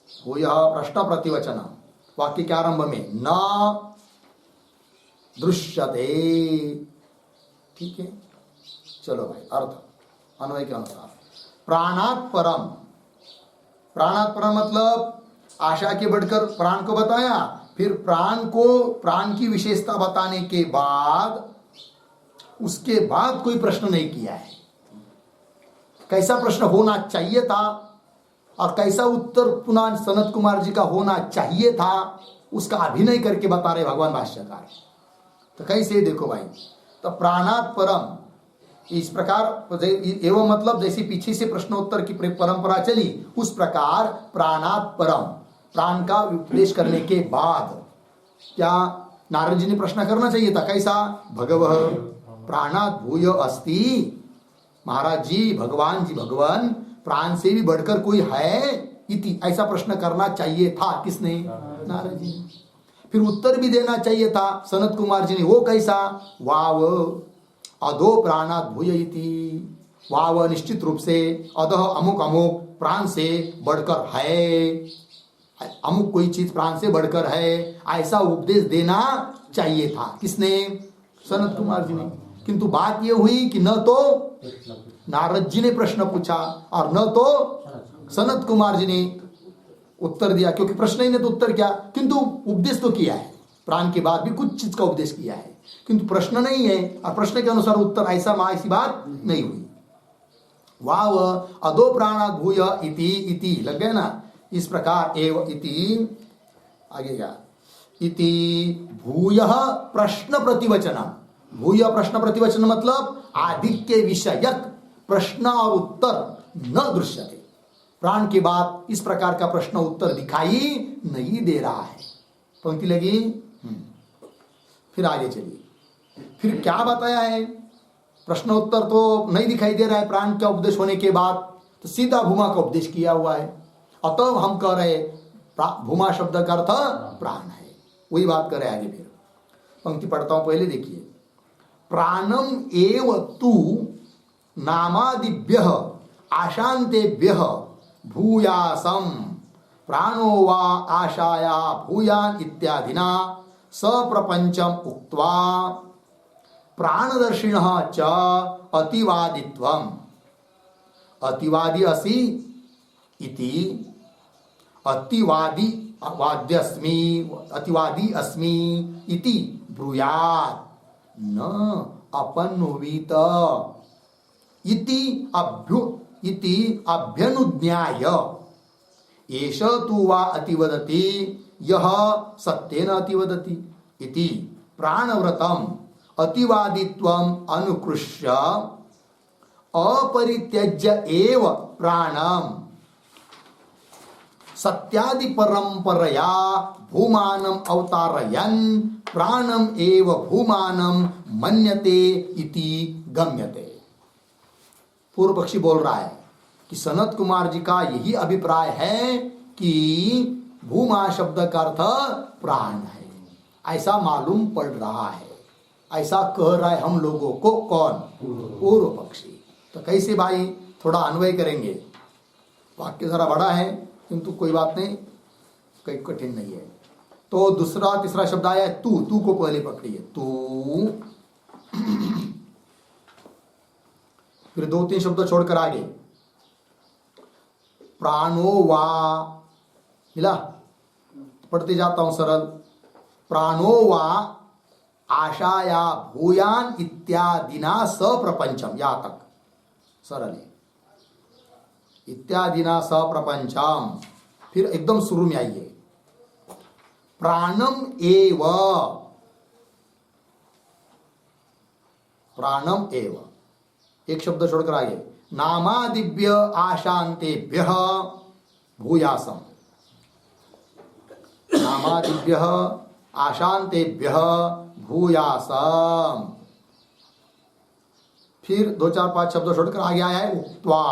A: भूयः प्रश्न प्रतिवचनम, वाक्य के आरंभ में न दृश्यते। ठीक है, चलो भाई, अर्थ अन्वय के अनुसार। प्राणात् परम, प्राणात् परम मतलब आशा के बढ़कर प्राण को बताया, फिर प्राण को, प्राण की विशेषता बताने के बाद, उसके बाद कोई प्रश्न नहीं किया है। कैसा प्रश्न होना चाहिए था और कैसा उत्तर पुनः सनत कुमार जी का होना चाहिए था, उसका अभिनय करके बता रहे भगवान भाष्यकार। तो कैसे? देखो भाई, तो प्राणात् परम इस प्रकार, एवं मतलब जैसे पीछे से प्रश्नोत्तर की परंपरा चली, उस प्रकार प्राणात् परम, प्राण का उपदेश करने के बाद क्या नारद जी ने प्रश्न करना चाहिए था, कैसा? भगवः प्राणात् भूय अस्ति, महाराज जी, भगवान जी, भगवान प्राण से भी बढ़कर कोई है इति, ऐसा प्रश्न करना चाहिए था। किसने? नारद जी ने। फिर उत्तर भी देना चाहिए था सनत कुमार जी ने, वो कैसा? वाव अधो प्राणात् भूय इति, वाव निश्चित रूप से, अधः अमुक अमुक, प्राण से बढ़कर है, अमुक कोई चीज प्राण से बढ़कर है, ऐसा उपदेश देना चाहिए था। किसने? सनत कुमार जी ने। किंतु बात यह हुई कि न तो नारद जी ने प्रश्न पूछा और न तो सनत कुमार जी ने उत्तर दिया, क्योंकि प्रश्न ही ने तो उत्तर क्या, किंतु उपदेश तो किया है, प्राण के बाद भी कुछ चीज का उपदेश किया है, किंतु प्रश्न नहीं है और प्रश्न के अनुसार उत्तर, ऐसी बात नहीं हुई। वाव अधो प्राणात् भूय इति, इति लग गया ना, इस प्रकार एव इति, आगे क्या, इति भूयः प्रश्न प्रतिवचनम, भूय प्रश्न प्रतिवचन मतलब आदित्य विषयक प्रश्न और उत्तर न दृश्यते, प्राण के बाद इस प्रकार का प्रश्न उत्तर दिखाई नहीं दे रहा है। पंक्ति लगी? फिर आगे चलिए, फिर क्या बताया है? प्रश्न उत्तर तो नहीं दिखाई दे रहा है प्राण का उपदेश होने के बाद, तो सीधा भूमा का उपदेश किया हुआ है। अतः हम कह रहे भूमा शब्द का अर्थ प्राण है, वही बात कर रहे आगे। फिर पंक्ति पढ़ता हूं, पहले देखिए, प्राणम एव तु नामादिभ्यः आशान्तेभ्यः भूयासम प्राणो वा आशाया भूयान इत्यादिना सप्रपंचम उक्त्वा प्राणदर्शिनः च अतिवादित्वम्, अतिवादी असि इति, अतिवादी वाद्यस्मि, अतिवादी अस्मि इति ब्रूयात् न अपनुवीत इति अभ्यनुज्ञाय एष तु वा अतिवदति यः सत्येन अतिवदति इति प्राणव्रतम् अतिवादित्वम् अनुकृष्य अपरित्यज्य एव प्राणम् सत्यादि परंपरया भूमानम अवतारयन् प्राणम एव भूमानम मन्यते इति गम्यते। पूर्व पक्षी बोल रहा है कि सनत कुमार जी का यही अभिप्राय है कि भूमा शब्द का अर्थ प्राण है, ऐसा मालूम पड़ रहा है, ऐसा कह रहा है हम लोगों को। कौन? पूर्व पक्षी। तो कैसे भाई, थोड़ा अन्वय करेंगे, वाक्य जरा बड़ा है किंतु कोई बात नहीं, कोई कठिन नहीं है। तो दूसरा तीसरा शब्द आया है तू, तू को पहले पकड़िए, तू, फिर दो तीन शब्द छोड़कर आगे प्राणो वा, मिला? पढ़ते जाता हूं सरल, प्राणो वा आशाया भूयान इत्यादिना सप्रपंचम, यहां तक सरल है, इत्यादिना सप्रपंचम। फिर एकदम शुरू में आइए, प्राणम एव, प्राणम एव, एक शब्द छोड़कर आगे, नामादिभ्य आशान्तेभ्यः भूयासम, नामादिभ्य आशान्तेभ्यः भूयासम। फिर दो चार पांच शब्द छोड़कर आगे आया है उक्त्वा,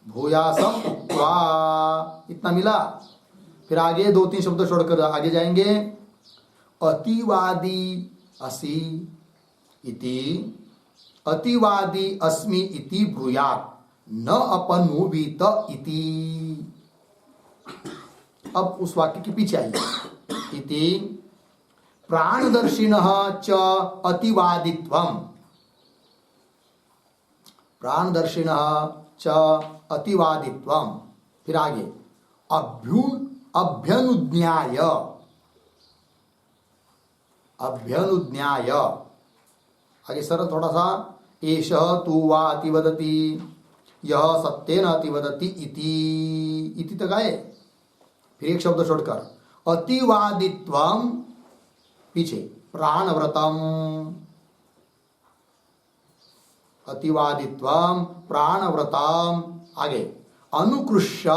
A: भूयासम उक्त्वा, इतना मिला। फिर आगे दो तीन शब्द छोड़कर आगे जाएंगे, अतिवादी असि इति, अतिवादी अस्मि इति ब्रूयात् न अपनुवीत इति। अब उस वाक्य के पीछे आइए, इति प्राणदर्शिनः च अतिवादित्वम्, प्राणदर्शिनः च अतिवादित्वम्। फिर आगे अभ्यनुज्ञाय, अभ्यनुज्ञाय, आगे सरल थोड़ा सा, एषः तु वा अतिवदति यह सत्येन अतिवदति इति तक आए। फिर एक शब्द छोड़कर अतिवादित्वम, पीछे प्राणव्रतम, अतिवादित्वम प्राणव्रतम, आगे अनुकृष्य,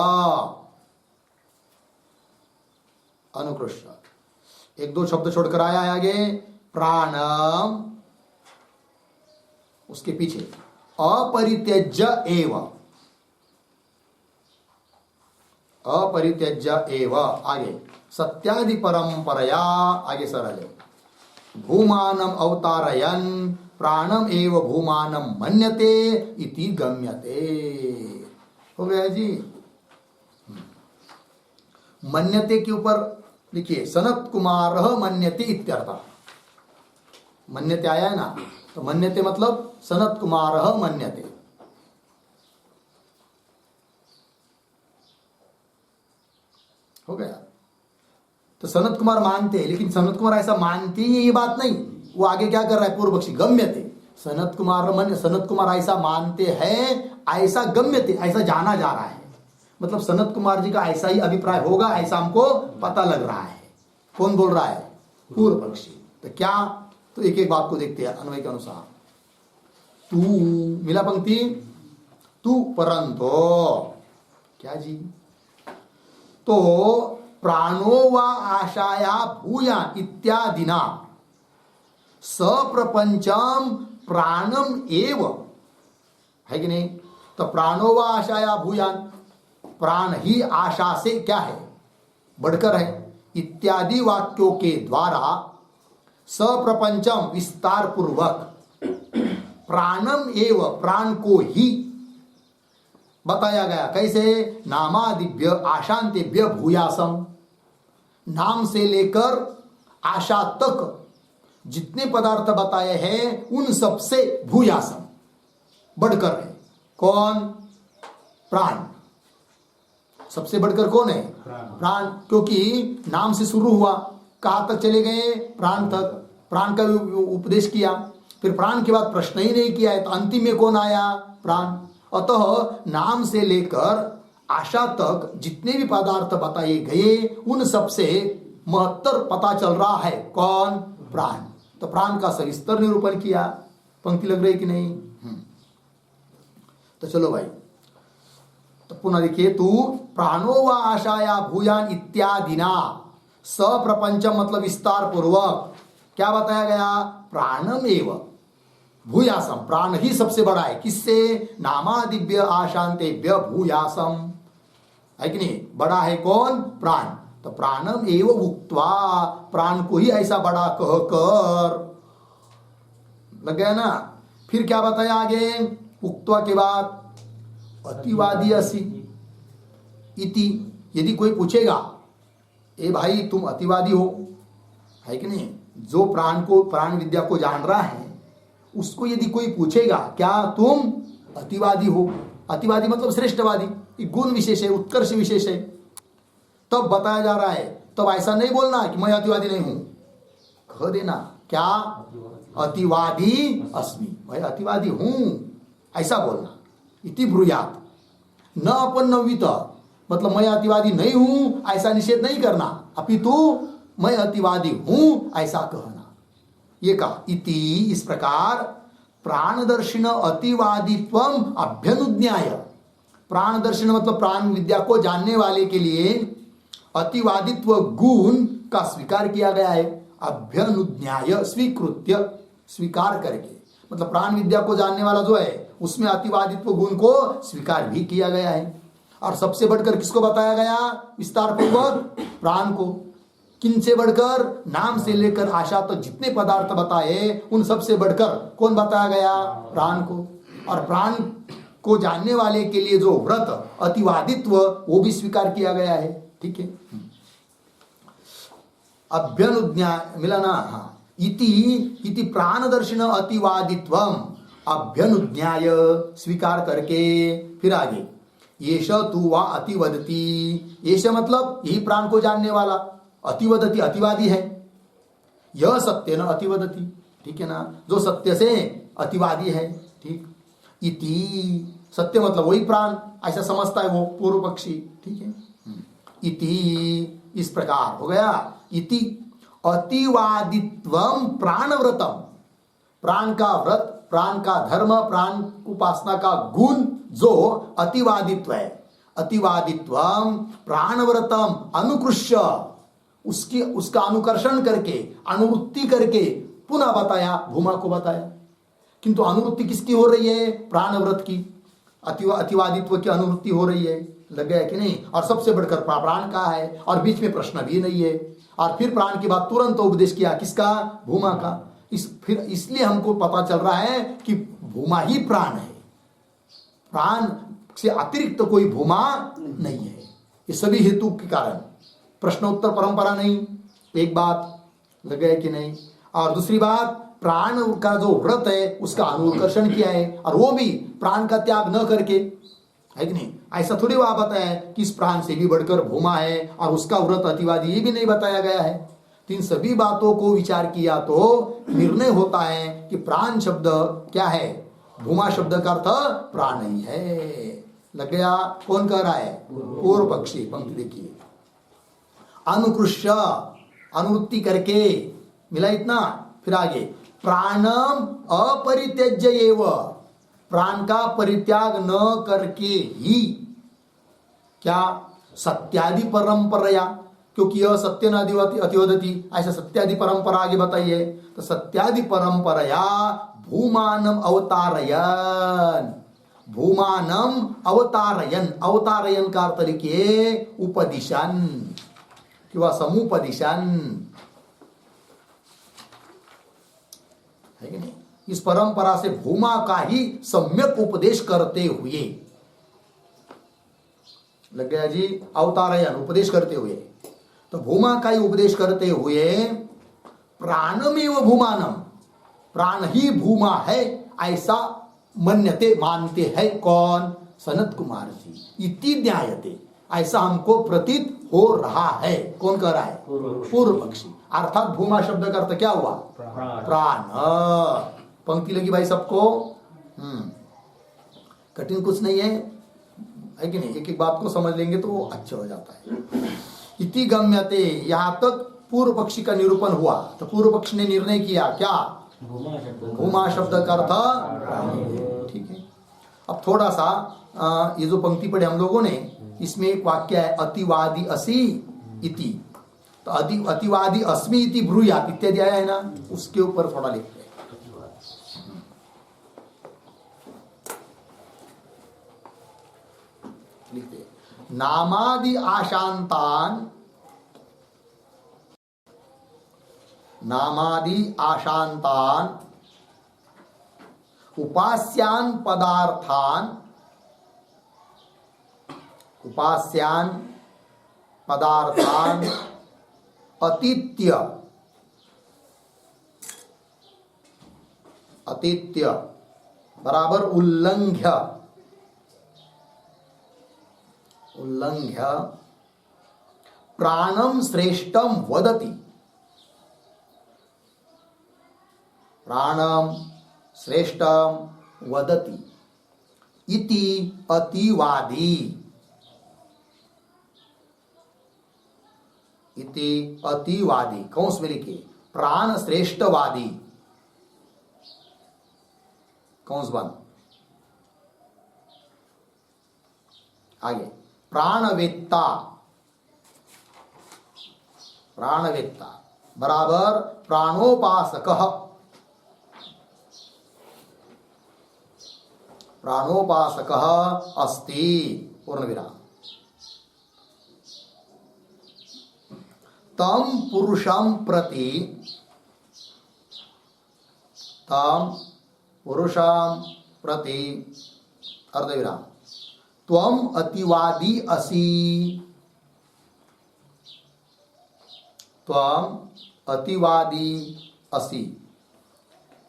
A: अनुकृष्य। एक दो शब्द छोड़कर आया है आगे, प्राणम, उसके पीछे अपरित्यज्य एव, अपरित्यज्य एव, आगे सत्यादि परंपरया, आगे सरल है, भूमानम अवतारयन प्राणम एव भूमानम मन्यते इति गम्यते। हो गया जी। मन्यते के ऊपर लिखिए सनत कुमार मन्यते इत्यर्थ। मन्यते आया है ना, तो मन्यते मतलब सनत कुमार मन्यते। हो गया। तो सनत कुमार मानते हैं, लेकिन सनत कुमार ऐसा मानते ही ये बात नहीं। वो आगे क्या कर रहा है, पूर्व पक्षी, गम्यते सनत कुमार ऐसा मानते हैं, ऐसा गम्यते, ऐसा जाना जा रहा है। मतलब सनत कुमार जी का ऐसा ही अभिप्राय होगा, ऐसा हमको पता लग रहा है। कौन बोल रहा है, पूर्व पक्षी। तो क्या, तो एक एक बात को देखते हैं अन्वय के अनुसार। तू, मिला पंक्ति, तू परंतो, क्या जी, तो प्राणो वा आशाया भूया इत्यादिना सप्रपंचम प्राणम एव, है कि नहीं। तो प्राणो वा आशाया भूयान, प्राण ही आशा से क्या है, बढ़कर है, इत्यादि वाक्यों के द्वारा सप्रपंचम विस्तार पूर्वक प्राणम एव, प्राण को ही बताया गया। कैसे, नामादिभ्य आशांतेभ्य भूयासम, नाम से लेकर आशा तक जितने पदार्थ बताए हैं उन सब से भूयासम, बढ़कर है। कौन, प्राण, सबसे बढ़कर कौन है, प्राण। क्योंकि नाम से शुरू हुआ, कहां तक चले गए, प्राण तक, प्राण का उपदेश किया, फिर प्राण के बाद प्रश्न ही नहीं किया है, तो अंतिम में कौन आया, प्राण। अतः नाम से लेकर आशा तक जितने भी पदार्थ बताए गए उन सब से महत्तर पता चल रहा है, कौन, प्राण। तो प्राण का सविस्तर निरूपण किया। पंक्ति लग रही कि नहीं। तो चलो भाई, तो पुनः देखिए, तू प्राणो व आशाया भूयान इत्यादिना सप्रपंचम, मतलब विस्तार पूर्वक क्या बताया गया, प्राणम एव भूयासम, प्राण ही सबसे बड़ा है। किससे, नामादिभ्य आशांतेभ्य भूयासम, है कि नहीं, बड़ा है कौन, प्राण। तो प्राणम एव उक्त्वा, प्राण को ही ऐसा बड़ा कहकर, लग गया ना। फिर क्या बताया आगे, उक्त्वा के बाद अतिवादी असि इति, यदि कोई पूछेगा, ए भाई तुम अतिवादी हो, है कि नहीं, जो प्राण को, प्राण विद्या को जान रहा है, उसको यदि कोई पूछेगा क्या तुम अतिवादी हो, अतिवादी मतलब श्रेष्ठवादी, गुण विशेष है, उत्कर्ष विशेष है, तब बताया जा रहा है। तब ऐसा नहीं बोलना कि मैं अतिवादी नहीं हूं, कह देना क्या, अतिवादी अस्मि, मैं अतिवादी हूं, ऐसा बोलना। इति ब्रूयात, न अपन्नवित, मतलब मैं अतिवादी नहीं हूं ऐसा निषेध नहीं करना, अपितु मैं अतिवादी हूं ऐसा कहना। ये कहा, इति, इस प्रकार प्राणदर्शिन अतिवादित्वम अभ्यनुज्ञाय, प्राणदर्शिन मतलब प्राण विद्या को जानने वाले के लिए अतिवादित्व गुण का स्वीकार किया गया है। अभ्यनुज्ञाय, स्वीकृत्य, स्वीकार करके, मतलब प्राण विद्या को जानने वाला जो है उसमें अतिवादित्व गुण को स्वीकार भी किया गया है। और सबसे बढ़कर किसको बताया गया, विस्तार पूर्वक प्राण को। किनसे बढ़कर, नाम से लेकर आशा तक जितने पदार्थ बताए उन सबसे बढ़कर कौन बताया गया, प्राण को। और प्राण को जानने वाले के लिए जो व्रत अतिवादित्व वो भी स्वीकार किया गया है। ठीक है, अभ्यनुज्ञा मिला ना, हाँ। इति प्राणदर्शिन अतिवादित्वम अभ्यनुज्ञाय, स्वीकार करके। फिर आगे, येष तु वा अतिवदति, येष मतलब यही प्राण को जानने वाला, अतिवदति अतिवादी है, यह सत्य न अतिवदति, ठीक है ना, जो सत्य से अतिवादी है। ठीक, इति, सत्य मतलब वही प्राण, ऐसा समझता है वो पूर्व पक्षी। ठीक है, इति, इस प्रकार हो गया। इति अतिवादित्वम प्राणव्रतम, प्राण का व्रत, प्राण का धर्म, प्राण उपासना का गुण जो अतिवादित्व है, अतिवादित्वम प्राणव्रतम अनुकृष्य, उसका अनुकर्षण करके, अनुवृत्ति करके पुनः बताया, भूमा को बताया। किंतु अनुवृत्ति किसकी हो रही है? प्राणव्रत की, अतिवादित्व की अनुवृत्ति हो रही है। लग गया कि नहीं? और सबसे बढ़कर प्राण का है, और बीच में प्रश्न भी नहीं है। और फिर प्राण के बाद तुरंत उपदेश किया किसका? भूमा का। फिर इसलिए हमको पता चल रहा है कि भूमा ही प्राण है, प्राण से अतिरिक्त कोई भूमा नहीं है। ये सभी हेतु के कारण, प्रश्नोत्तर परंपरा नहीं, एक बात। लग गया कि नहीं? और दूसरी बात, प्राण का जो व्रत है उसका अनुकर्षण किया है, और वो भी प्राण का त्याग न करके, है कि नहीं? ऐसा थोड़ी वहां बताया कि इस प्राण से भी बढ़कर भूमा है और उसका व्रत अतिवादी, ये भी नहीं बताया गया है। तो इन सभी बातों को विचार किया तो निर्णय होता है कि प्राण शब्द क्या है? भूमा शब्द का अर्थ प्राण ही है। लग गया? कौन कह रहा है? पूर्व पक्षी। पंक्ति देखिए, अनुकृष्य, अनुवृत्ति करके, मिला इतना। फिर आगे, प्राणम अपरित्यज्य एव, प्राण का परित्याग न करके ही, क्या? सत्यादि परंपराया, क्योंकि यह सत्य न अतिवदति, ऐसा सत्यादि परंपरा आगे बताइए। तो सत्यादि परंपराया भूमानम अवतारयन, भूमानम अवतारयन, अवतारयन का अर्थ लिखिए उपदिशन किंवा समुपदिशन, है कि नहीं? इस परंपरा से भूमा का ही सम्यक उपदेश करते हुए, लग गया जी? अवतारयन, उपदेश करते हुए, तो भूमा का ही उपदेश करते हुए प्राणमेव भूमानम, प्राण ही भूमा है, ऐसा मन्यते, मानते हैं। कौन? सनत कुमार जी। इति न्यायते, ऐसा हमको प्रतीत हो रहा है। कौन कह रहा है? पूर्व पक्षी। अर्थात भूमा शब्द का अर्थ क्या हुआ? प्राण। पंक्ति लगी भाई सबको? कठिन कुछ नहीं है कि नहीं? एक एक बात को समझ लेंगे तो वो अच्छा हो जाता है। इति गम्यते, यहां तक पूर्व पक्षी का निरूपण हुआ। तो पूर्व पक्ष ने निर्णय किया क्या? भूमा शब्द का अर्थ, ठीक है। अब थोड़ा सा ये जो पंक्ति पढ़े हम लोगों ने, इसमें एक वाक्य है अतिवादी असि इति, तो अतिवादी अस्मि इति ब्रूयात इत्यादि आया है ना, उसके ऊपर थोड़ा लिखते हैं। लिखते नामादि आशांतान, नामादि आशांतान उपास्यान पदार्थान, उपास्यान पदार्थान अतीत्य, अतीत्य बराबर उल्लंघ्य, उल्लंघ्य प्राणम श्रेष्ठम वदति, प्राणम श्रेष्ठम वदति इति अतिवादी, इति अतिवादी, कौंस में लिखे प्राण श्रेष्ठवादी, कौंस बंद। आगे प्राणवेत्ता, प्राणवेत्ता बराबर प्राणोपासकः, प्राणोपासकः अस्ति, पूर्ण विराम। तम पुरुषं प्रति, तम पुरुषं प्रति अर्धविराम त्वम अतिवादी असि, त्वम अतिवादी असि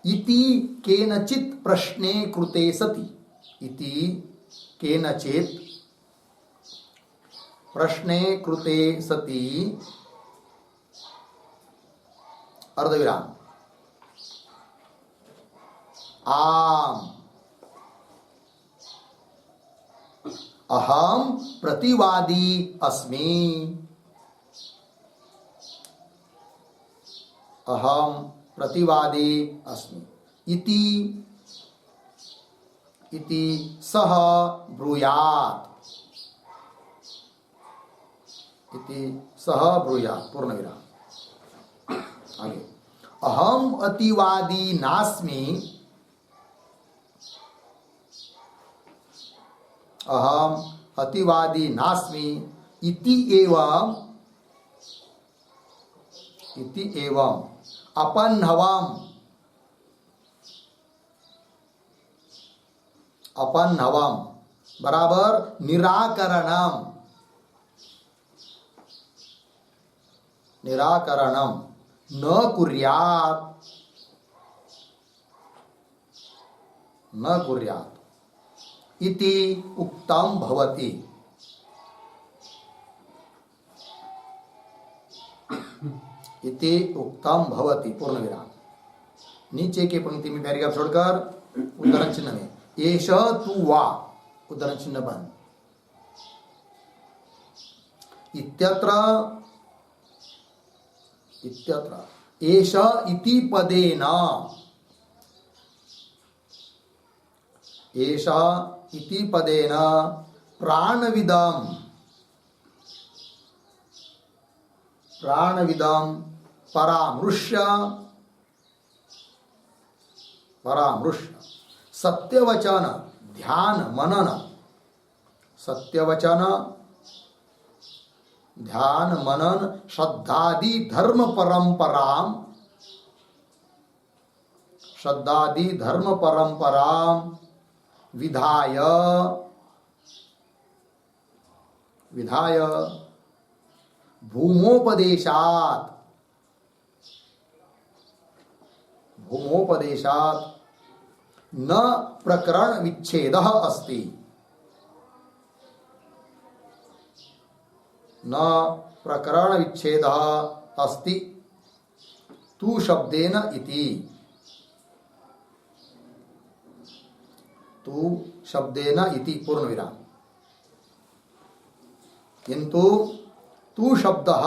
A: इति केनचित् प्रश्ने कृते सति, इति केनचित् प्रश्ने कृते सति अर्धविराम आम अहम प्रतिवादी अस्मि, अहम प्रतिवादी अस्मि इति सह ब्रूयात्, इति सह ब्रूयात् पूर्ण विराम। आगे अहम अतिवादी नास्मि, अहम अतिवादी नास्मि इति एवं अपन्नवम बराबर निराकरणम न कुर्यात् इति उक्तम भवति। इति उक्तम भवति पूर्ण विराम। नीचे के पंक्ति में पैराग्राफ छोड़कर उद्धरण चिन्ह में एष तु वा उद्धरण चिन्ह बंद। इत्यत्र एष इति पदेन, एष इति पदेन प्राणविदं परामृश्य सत्यवचन ध्यान मनन श्रद्धादि धर्म परंपरां विधाय भूमोपदेशात् न प्रकरण विच्छेदः अस्ति, न प्रकरण विच्छेदः अस्ति तु शब्देन इति, तु शब्देन इति पूर्ण विराम। किंतु तु शब्दः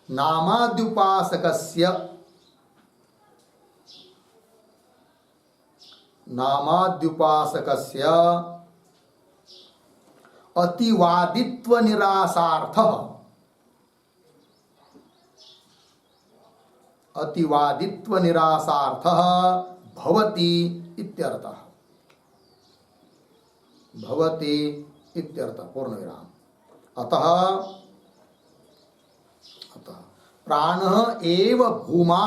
A: नामाद्युपासकस्य अतिवादित्व निरासार्थः भवति इत्यर्थः, पूर्ण विराम। अतः प्राणः एव भूमा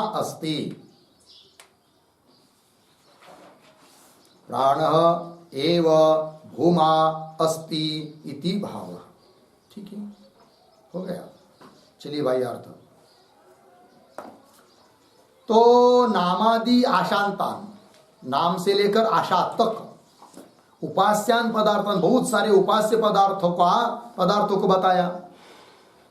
A: अस्ति, इति भावः। ठीक है, हो गया। चलिए भाई अर्थ। तो नामादि आशांतान, नाम से लेकर आशा तक उपास्यान पदार्थान, बहुत सारे उपास्य पदार्थों को बताया।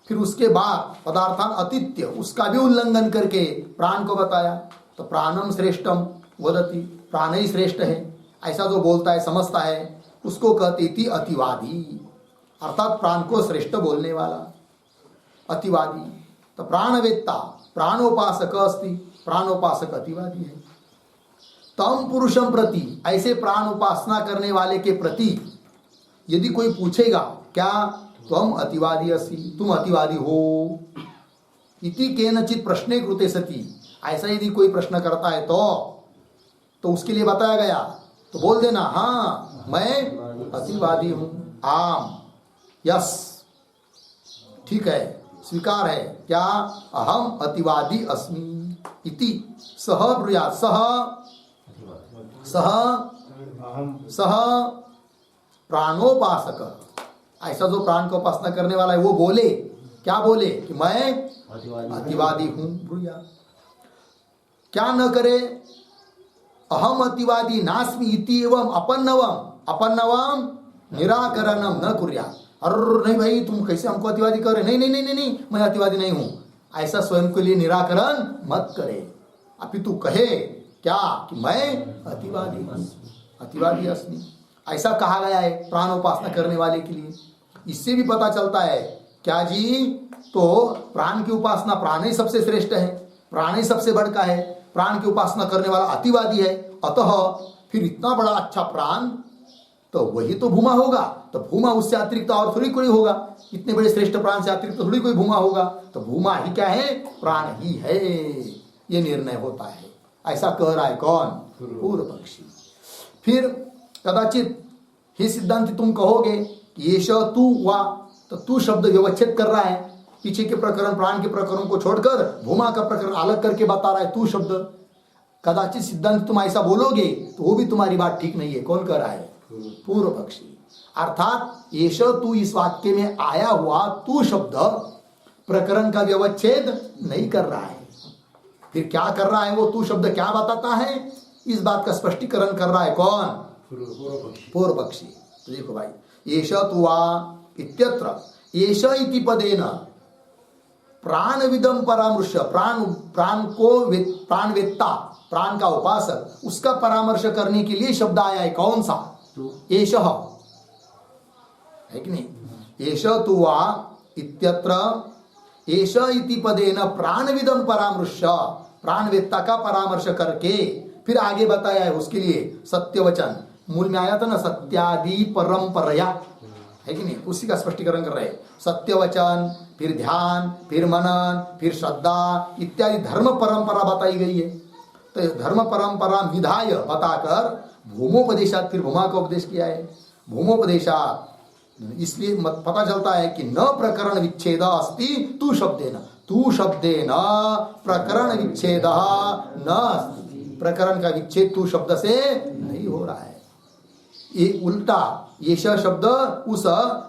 A: फिर उसके बाद पदार्थान अतिथ्य, उसका भी उल्लंघन करके प्राण को बताया। तो प्राणम श्रेष्ठम वदति, प्राण ही श्रेष्ठ है ऐसा जो बोलता है समझता है उसको कहते थी अतिवादी, अर्थात प्राण को श्रेष्ठ बोलने वाला अतिवादी। तो प्राणवेत्ता प्राणोपासक अस्ति, प्राणोपासक अतिवादी है। तम पुरुषम प्रति, ऐसे प्राण उपासना करने वाले के प्रति यदि कोई पूछेगा क्या त्वम अतिवादी अस्ति, तुम अतिवादी हो, इति केनचित प्रश्ने कृते सति, ऐसा यदि कोई प्रश्न करता है तो उसके लिए बताया गया तो बोल देना हाँ मैं अतिवादी हूं, आम, यस, ठीक है, स्वीकार है, क्या अहम अतिवादी अस्मि इति सह ब्रूयात्, सह प्राणोपासक, ऐसा जो प्राण को उपासना करने वाला है वो बोले, क्या बोले कि मैं अतिवादी हूं, ब्रूयात्। क्या न करे, अहम अतिवादी नास्मि इति एवं अपन्नवम निराकरणम न कुर्यात्। अरे नहीं भाई तुम कैसे हमको अतिवादी कर रहे, नहीं, मैं अतिवादी नहीं हूं, ऐसा स्वयं के लिए निराकरण मत करे। अपितु कहे क्या कि मैं अतिवादी अस्मि, ऐसा कहा गया है प्राण उपासना करने वाले के लिए। इससे भी पता चलता है क्या जी, तो प्राण की उपासना, प्राण ही सबसे श्रेष्ठ है, प्राण ही सबसे बड़का है, प्राण की उपासना करने वाला अतिवादी है। अतः फिर इतना बड़ा अच्छा प्राण तो वही तो भूमा होगा। तो भूमा उससे अतिरिक्त और थोड़ी कोई होगा, इतने बड़े श्रेष्ठ प्राण से अतिरिक्त थोड़ी कोई भूमा होगा। तो भूमा ही क्या है? प्राण ही है, ये निर्णय होता है। ऐसा कह रहा है कौन? पूर्व पक्षी। फिर कदाचित ही सिद्धांत तुम कहोगे ये श तू वा, तो तू शब्द व्यवच्छेद कर रहा है, पीछे के प्रकरण प्राण के प्रकरण को छोड़कर भूमा का प्रकरण अलग करके बता रहा है तू शब्द। कदाचित सिद्धांत तुम ऐसा बोलोगे तो वो भी तुम्हारी बात ठीक नहीं है। कौन कह रहा है? पूर्व पक्षी। अर्थात येष तू इस वाक्य में आया हुआ तू शब्द प्रकरण का व्यवच्छेद नहीं कर रहा है। फिर क्या कर रहा है वो तू शब्द? क्या बताता है? इस बात का स्पष्टीकरण कर रहा है कौन? पूर्व पक्षी। तो देखो भाई, येष तु वा इत्यत्र येष इति पदेन प्राणविदम परामर्श, प्राण को प्राण वेत्ता, प्राण का उपासक, उसका परामर्श करने के लिए शब्द आया है। कौन सा? येष है कि नहीं? येष तु वा इत्यत्र येष इति पदेन प्राणविदम परामर्श, प्राण वेत्ता का परामर्श करके फिर आगे बताया है उसके लिए सत्यवचन। मूल में आया था ना सत्यादि परंपरया, है कि नहीं? उसी का स्पष्टीकरण कर रहे हैं। सत्यवचन, फिर ध्यान, फिर मनन, फिर श्रद्धा इत्यादि धर्म परंपरा बताई गई है। तो धर्म परंपरा विधाय बताकर भूमोपदेशात फिर भूमा का उपदेश किया है। भूमोपदेशात इसलिए पता चलता है कि न प्रकरण विच्छेद अस्ति तू शब्देन, तू शब्देन प्रकरण विच्छेद न अस्ति, प्रकरण का विच्छेद तू शब्द से नहीं हो रहा है। ये उल्टा येष शब्द उस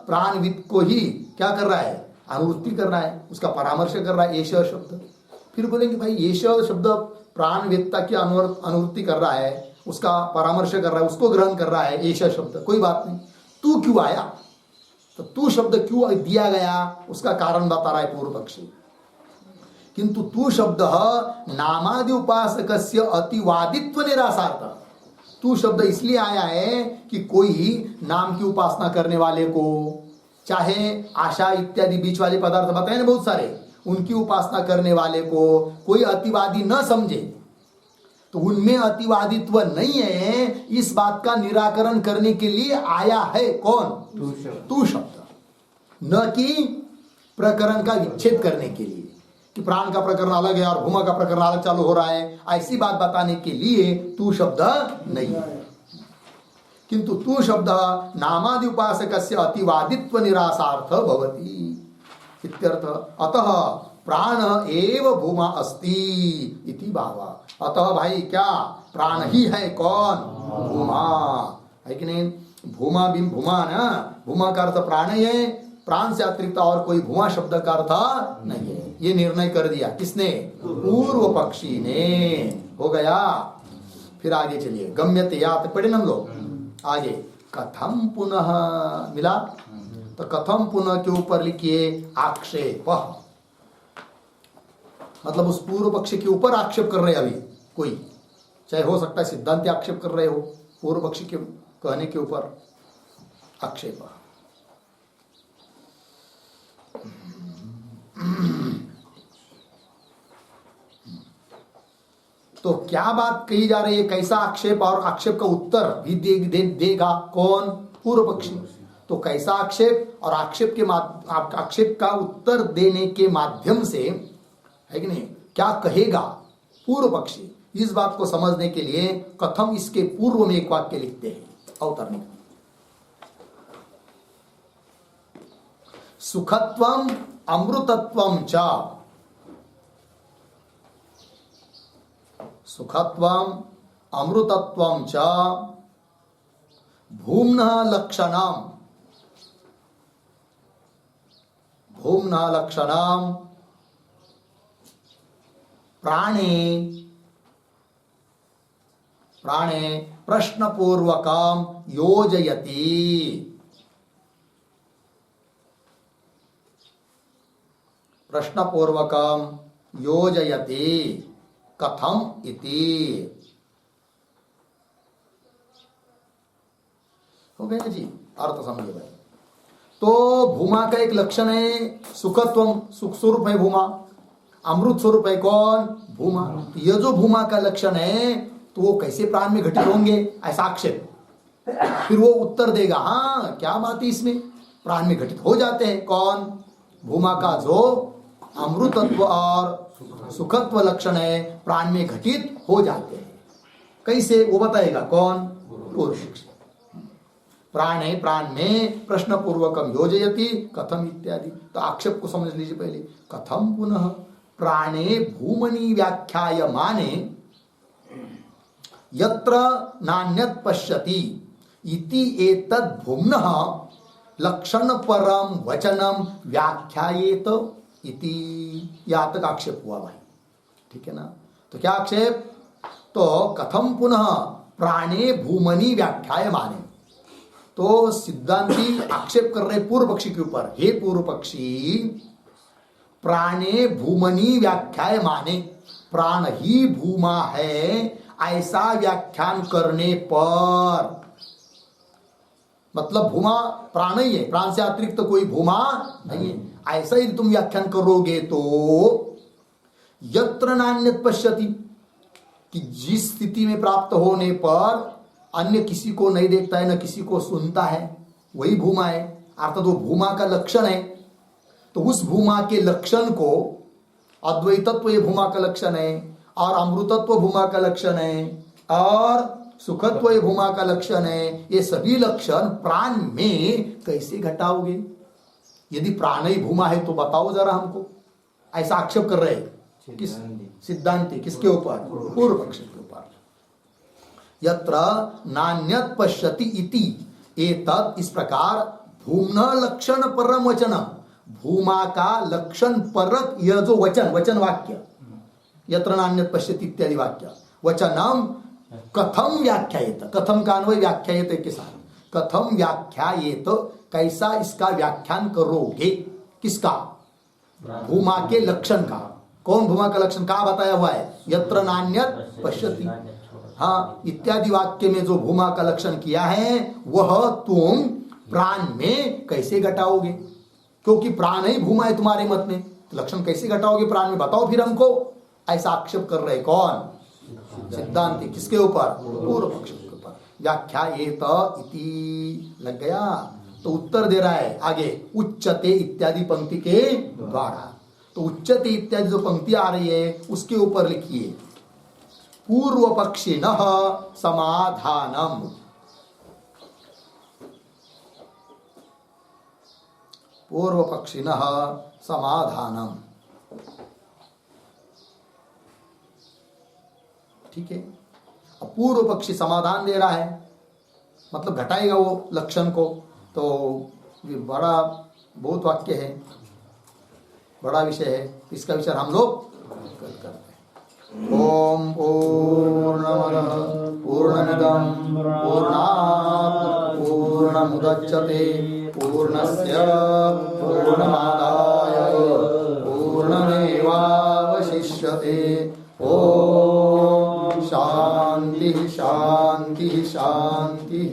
A: प्राणविद को ही क्या कर रहा है? अनुवृत्ति कर रहा है, उसका परामर्श कर रहा है येष शब्द। फिर बोलेंगे भाई येष शब्द प्राणवेत्ता की अनुवृत्ति कर रहा है, उसका परामर्श कर रहा है, उसको ग्रहण कर रहा है येष शब्द, कोई बात नहीं। तू क्यों आया? तो तू शब्द क्यों दिया गया, उसका कारण बता रहा है पूर्व पक्षी। किंतु तू शब्द नामादि उपासकस्य अतिवादित्व निरासार्थ, तू शब्द इसलिए आया है कि कोई नाम की उपासना करने वाले को, चाहे आशा इत्यादि बीच वाले पदार्थ बताए ना बहुत सारे, उनकी उपासना करने वाले को कोई अतिवादी न समझे, तो उनमें अतिवादित्व नहीं है, इस बात का निराकरण करने के लिए आया है कौन? तू शब्द, न कि प्रकरण का विच्छेद करने के लिए कि प्राण का प्रकरण अलग है और भूमा का प्रकरण अलग चालू हो रहा है, ऐसी बात बताने के लिए तू शब्द नहीं है। किंतु तू शब्द नामादि उपासकस्य अतिवादित्व निरासार्थ भवति इत्यर्थ। अतः प्राण एव भूमा अस्ति इति भावा। अतः भाई क्या प्राण ही है कौन? भूमा, है कि नहीं? भूमा बिन भूमा ना, भूमा का अर्थ प्राण ही है, प्राण से अतिरिक्त और कोई भूमा शब्द का अर्थ नहीं है। ये निर्णय कर दिया किसने? पूर्व पक्षी ने। हो गया। फिर आगे चलिए, गम्यते यात पढ़े हम लोग आगे। कथम पुनः मिला, तो कथम पुनः के ऊपर लिखिए आक्षेप, मतलब उस पूर्व पक्ष के ऊपर आक्षेप कर रहे हैं अभी कोई, चाहे हो सकता है सिद्धांत आक्षेप कर रहे हो, पूर्व पक्ष के कहने के ऊपर आक्षेप। तो क्या बात कही जा रही है, कैसा आक्षेप, और आक्षेप का उत्तर भी देगा कौन? पूर्व पक्षी। तो कैसा आक्षेप और आक्षेप के आक्षेप का उत्तर देने के माध्यम से, है कि नहीं, क्या कहेगा पूर्व पक्षी, इस बात को समझने के लिए कथम इसके पूर्व में एक वाक्य लिखते हैं अवतरणी। सुखत्वम अमृतत्वम च, सुखत्वम अमृतत्वम च भूम्नः लक्षणम, भूम्नः लक्षणम प्राणे, प्राणे प्रश्नपूर्वकम योजयति, प्रश्नपूर्वकम योजयति कथम इति। हो गया जी, अर्थ समझिए भाई। तो भूमा का एक लक्षण है सुखत्वम, सुख स्वरूप है भूमा, अमृत स्वरूप है कौन? भूमा। तो यह जो भूमा का लक्षण है तो वो कैसे प्राण में घटित होंगे, ऐसा आक्षेप। फिर वो उत्तर देगा, हाँ क्या बात है इसमें, प्राण में घटित हो जाते हैं। कौन? भूमा का जो अमृतत्व और सुखत्व लक्षण है प्राण में घटित हो जाते हैं। कैसे वो बताएगा कौन? पूर्व पक्षी। प्राण है, प्राण में प्रश्न पूर्वकम योजयति कथम इत्यादि। तो आक्षेप को समझ लीजिए पहले। कथम पुनः प्राणे भूमनि व्याख्याय माने यत्र नान्यत पश्यति इति एतद् भूम्नः लक्षण परम वचनम व्याख्यायेत इति। यहाँ तक आक्षेप हुआ भाई, ठीक है ना। तो क्या आक्षेप? तो कथम पुनः प्राणे भूमनि व्याख्याय माने। तो सिद्धांती आक्षेप कर रहे पूर्व पक्षी के ऊपर, हे पूर्व पक्षी, प्राणे भूमनि व्याख्याय माने, प्राण ही भूमा है ऐसा व्याख्यान करने पर, मतलब भूमा प्राण ही है, प्राण से अतिरिक्त तो कोई भूमा नहीं है, ऐसा ही तुम व्याख्यान करोगे तो यत्र नान्यत पश्यति, कि जिस स्थिति में प्राप्त होने पर अन्य किसी को नहीं देखता है न किसी को सुनता है, वही भूमा है, अर्थात वो भूमा का लक्षण है। तो उस भूमा के लक्षण को, अद्वैतत्व ये भूमा का लक्षण है, और अमृतत्व भूमा का लक्षण है, और सुखत्व ये भूमा का लक्षण है, ये सभी लक्षण प्राण में कैसे घटाओगे? यदि प्राण ही भूमा है तो बताओ जरा हमको। ऐसा आक्षेप कर रहे हैं किस? सिद्धांति। किसके ऊपर? पूर्व पक्ष के ऊपर। यत्र नान्यत पश्यति इति एतत्, इस प्रकार भूम्न लक्षण परम वचन, भूमा का लक्षण परक यह जो वचन वाक्य, यत्र नान्यत पश्यति इत्यादि वाक्य, वचनम कथम व्याख्यायेत, कथम का अन्वय व्याख्यायेत के साथ, कथम व्याख्यायेत, कैसा इसका व्याख्यान करोगे? किसका? भूमा के लक्षण का। कौन भूमा का लक्षण? कहा बताया हुआ है? यत्र नान्यत पश्यति, हाँ, इत्यादि वाक्य में जो भूमा का लक्षण किया है वह तुम प्राण में कैसे घटाओगे? क्योंकि प्राण ही भूमा है तुम्हारे मत में, तो लक्षण कैसे घटाओगे प्राण में? बताओ फिर हमको। ऐसा आक्षेप कर रहे कौन? सिद्धांति। किसके ऊपर? पूर्व पक्ष के ऊपर। व्याख्यायेत इति लग गया, तो उत्तर दे रहा है आगे, उच्चते इत्यादि पंक्ति के द्वारा। तो उच्चते इत्यादि जो पंक्ति आ रही है उसके ऊपर लिखिए पूर्व पक्षिणः समाधानम। पूर्व पक्षिणः समाधानम, ठीक है। अब पूर्व पक्षी समाधान दे रहा है, मतलब घटाएगा वो लक्षण को। तो ये बड़ा बहुत वाक्य है, बड़ा विषय है, इसका विचार हम लोग करते हैं। ओम पूर्णमदः पूर्णमिदं पूर्णात् पूर्णमुदच्यते पूर्णस्य पूर्णमादाय पूर्णमेवावशिष्यते। ओम शांति शांति शांति।